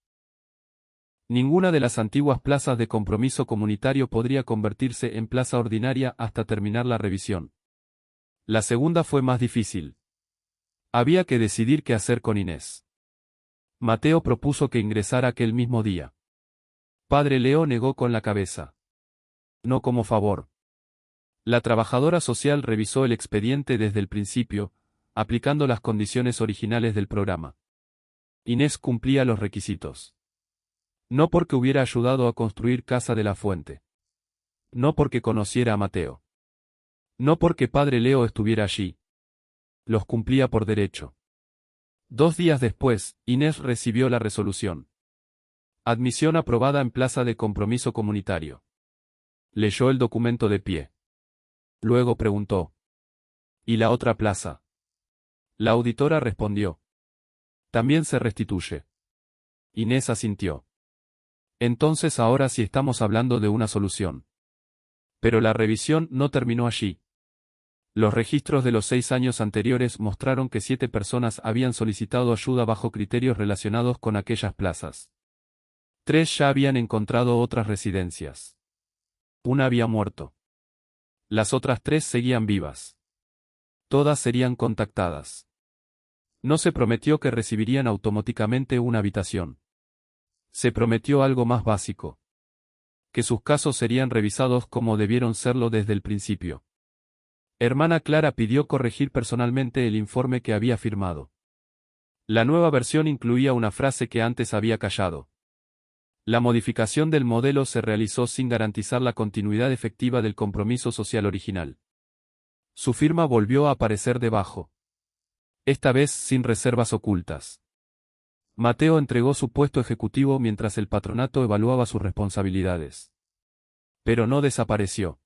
Ninguna de las antiguas plazas de compromiso comunitario podría convertirse en plaza ordinaria hasta terminar la revisión. La segunda fue más difícil. Había que decidir qué hacer con Inés. Mateo propuso que ingresara aquel mismo día. Padre Leo negó con la cabeza. No como favor. La trabajadora social revisó el expediente desde el principio, aplicando las condiciones originales del programa. Inés cumplía los requisitos. No porque hubiera ayudado a construir Casa de la Fuente. No porque conociera a Mateo. No porque Padre Leo estuviera allí. Los cumplía por derecho. 2 días después, Inés recibió la resolución. Admisión aprobada en plaza de compromiso comunitario. Leyó el documento de pie. Luego preguntó. ¿Y la otra plaza? La auditora respondió. También se restituye. Inés asintió. Entonces ahora sí estamos hablando de una solución. Pero la revisión no terminó allí. Los registros de los 6 años anteriores mostraron que 7 personas habían solicitado ayuda bajo criterios relacionados con aquellas plazas. 3 ya habían encontrado otras residencias. Una había muerto. Las otras 3 seguían vivas. Todas serían contactadas. No se prometió que recibirían automáticamente una habitación. Se prometió algo más básico. Que sus casos serían revisados como debieron serlo desde el principio. Hermana Clara pidió corregir personalmente el informe que había firmado. La nueva versión incluía una frase que antes había callado. La modificación del modelo se realizó sin garantizar la continuidad efectiva del compromiso social original. Su firma volvió a aparecer debajo. Esta vez sin reservas ocultas. Mateo entregó su puesto ejecutivo mientras el patronato evaluaba sus responsabilidades. Pero no desapareció.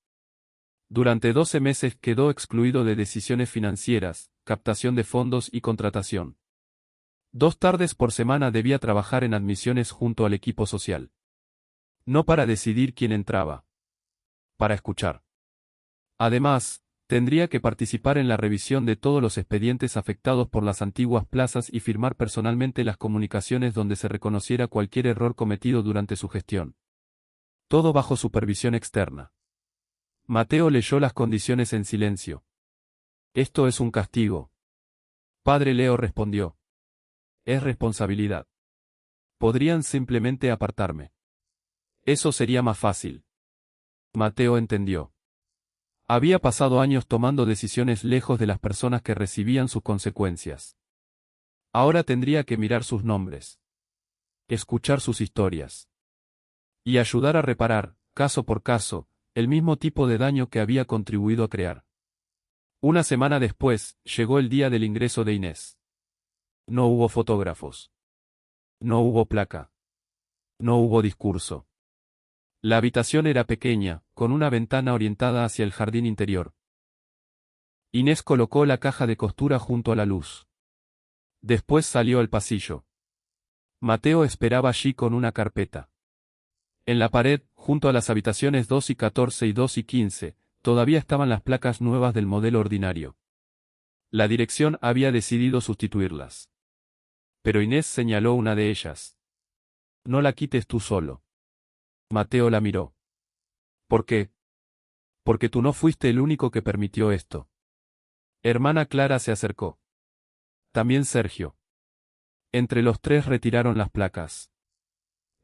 Durante 12 meses quedó excluido de decisiones financieras, captación de fondos y contratación. 2 tardes por semana debía trabajar en admisiones junto al equipo social. No para decidir quién entraba. Para escuchar. Además, tendría que participar en la revisión de todos los expedientes afectados por las antiguas plazas y firmar personalmente las comunicaciones donde se reconociera cualquier error cometido durante su gestión. Todo bajo supervisión externa. Mateo leyó las condiciones en silencio. Esto es un castigo. Padre Leo respondió. Es responsabilidad. Podrían simplemente apartarme. Eso sería más fácil. Mateo entendió. Había pasado años tomando decisiones lejos de las personas que recibían sus consecuencias. Ahora tendría que mirar sus nombres. Escuchar sus historias. Y ayudar a reparar, caso por caso, el mismo tipo de daño que había contribuido a crear. Una semana después, llegó el día del ingreso de Inés. No hubo fotógrafos. No hubo placa. No hubo discurso. La habitación era pequeña, con una ventana orientada hacia el jardín interior. Inés colocó la caja de costura junto a la luz. Después salió al pasillo. Mateo esperaba allí con una carpeta. En la pared, junto a las habitaciones 2 y 14 y 2 y 15, todavía estaban las placas nuevas del modelo ordinario. La dirección había decidido sustituirlas. Pero Inés señaló una de ellas. No la quites tú solo. Mateo la miró. ¿Por qué? Porque tú no fuiste el único que permitió esto. Hermana Clara se acercó. También Sergio. Entre los 3 retiraron las placas.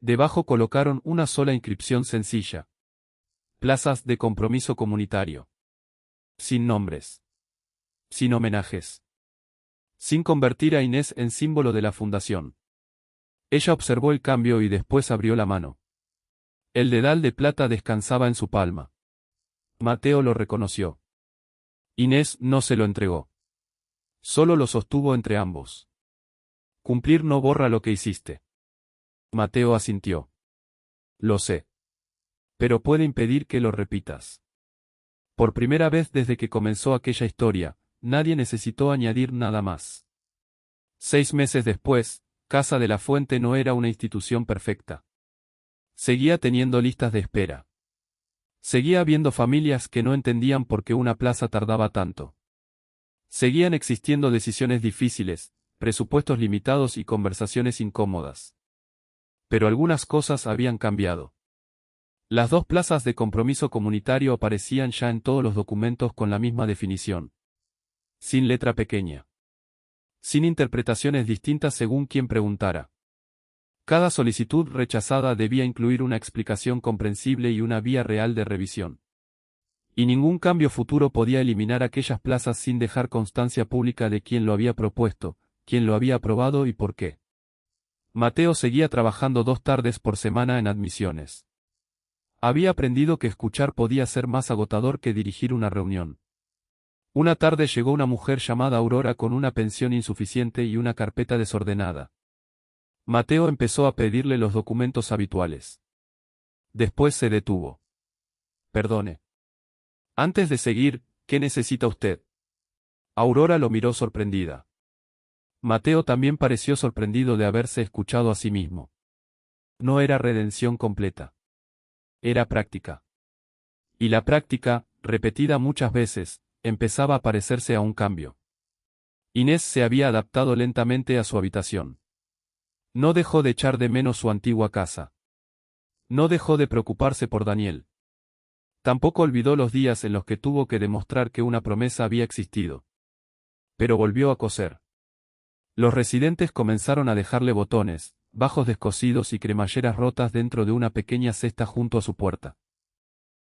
Debajo colocaron una sola inscripción sencilla. Plazas de compromiso comunitario. Sin nombres. Sin homenajes. Sin convertir a Inés en símbolo de la fundación. Ella observó el cambio y después abrió la mano. El dedal de plata descansaba en su palma. Mateo lo reconoció. Inés no se lo entregó. Solo lo sostuvo entre ambos. Cumplir no borra lo que hiciste. Mateo asintió. Lo sé. Pero puede impedir que lo repitas. Por primera vez desde que comenzó aquella historia, nadie necesitó añadir nada más. 6 meses después, Casa de la Fuente no era una institución perfecta. Seguía teniendo listas de espera. Seguía habiendo familias que no entendían por qué una plaza tardaba tanto. Seguían existiendo decisiones difíciles, presupuestos limitados y conversaciones incómodas. Pero algunas cosas habían cambiado. Las 2 plazas de compromiso comunitario aparecían ya en todos los documentos con la misma definición. Sin letra pequeña. Sin interpretaciones distintas según quien preguntara. Cada solicitud rechazada debía incluir una explicación comprensible y una vía real de revisión. Y ningún cambio futuro podía eliminar aquellas plazas sin dejar constancia pública de quién lo había propuesto, quién lo había aprobado y por qué. Mateo seguía trabajando 2 tardes por semana en admisiones. Había aprendido que escuchar podía ser más agotador que dirigir una reunión. Una tarde llegó una mujer llamada Aurora con una pensión insuficiente y una carpeta desordenada. Mateo empezó a pedirle los documentos habituales. Después se detuvo. Perdone. Antes de seguir, ¿qué necesita usted? Aurora lo miró sorprendida. Mateo también pareció sorprendido de haberse escuchado a sí mismo. No era redención completa. Era práctica. Y la práctica, repetida muchas veces, empezaba a parecerse a un cambio. Inés se había adaptado lentamente a su habitación. No dejó de echar de menos su antigua casa. No dejó de preocuparse por Daniel. Tampoco olvidó los días en los que tuvo que demostrar que una promesa había existido. Pero volvió a coser. Los residentes comenzaron a dejarle botones, bajos descosidos y cremalleras rotas dentro de una pequeña cesta junto a su puerta.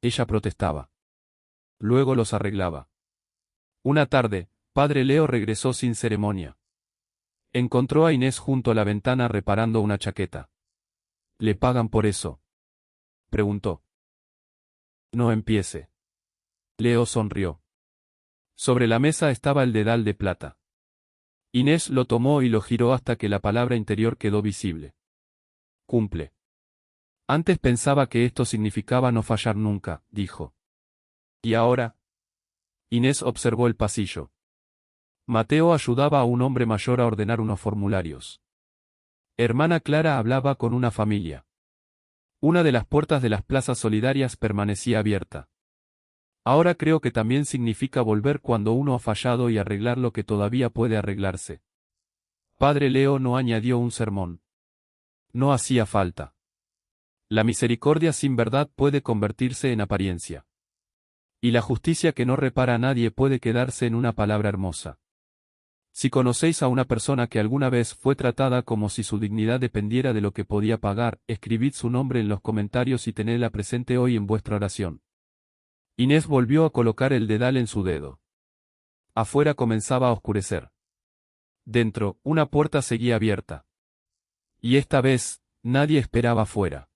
Ella protestaba. Luego los arreglaba. Una tarde, padre Leo regresó sin ceremonia. Encontró a Inés junto a la ventana reparando una chaqueta. ¿Le pagan por eso?, preguntó. No empiece. Leo sonrió. Sobre la mesa estaba el dedal de plata. Inés lo tomó y lo giró hasta que la palabra interior quedó visible. Cumple. Antes pensaba que esto significaba no fallar nunca, dijo. ¿Y ahora? Inés observó el pasillo. Mateo ayudaba a un hombre mayor a ordenar unos formularios. Hermana Clara hablaba con una familia. Una de las puertas de las plazas solidarias permanecía abierta. Ahora creo que también significa volver cuando uno ha fallado y arreglar lo que todavía puede arreglarse. Padre Leo no añadió un sermón. No hacía falta. La misericordia sin verdad puede convertirse en apariencia. Y la justicia que no repara a nadie puede quedarse en una palabra hermosa. Si conocéis a una persona que alguna vez fue tratada como si su dignidad dependiera de lo que podía pagar, escribid su nombre en los comentarios y tenedla presente hoy en vuestra oración. Inés volvió a colocar el dedal en su dedo. Afuera comenzaba a oscurecer. Dentro, una puerta seguía abierta. Y esta vez, nadie esperaba afuera.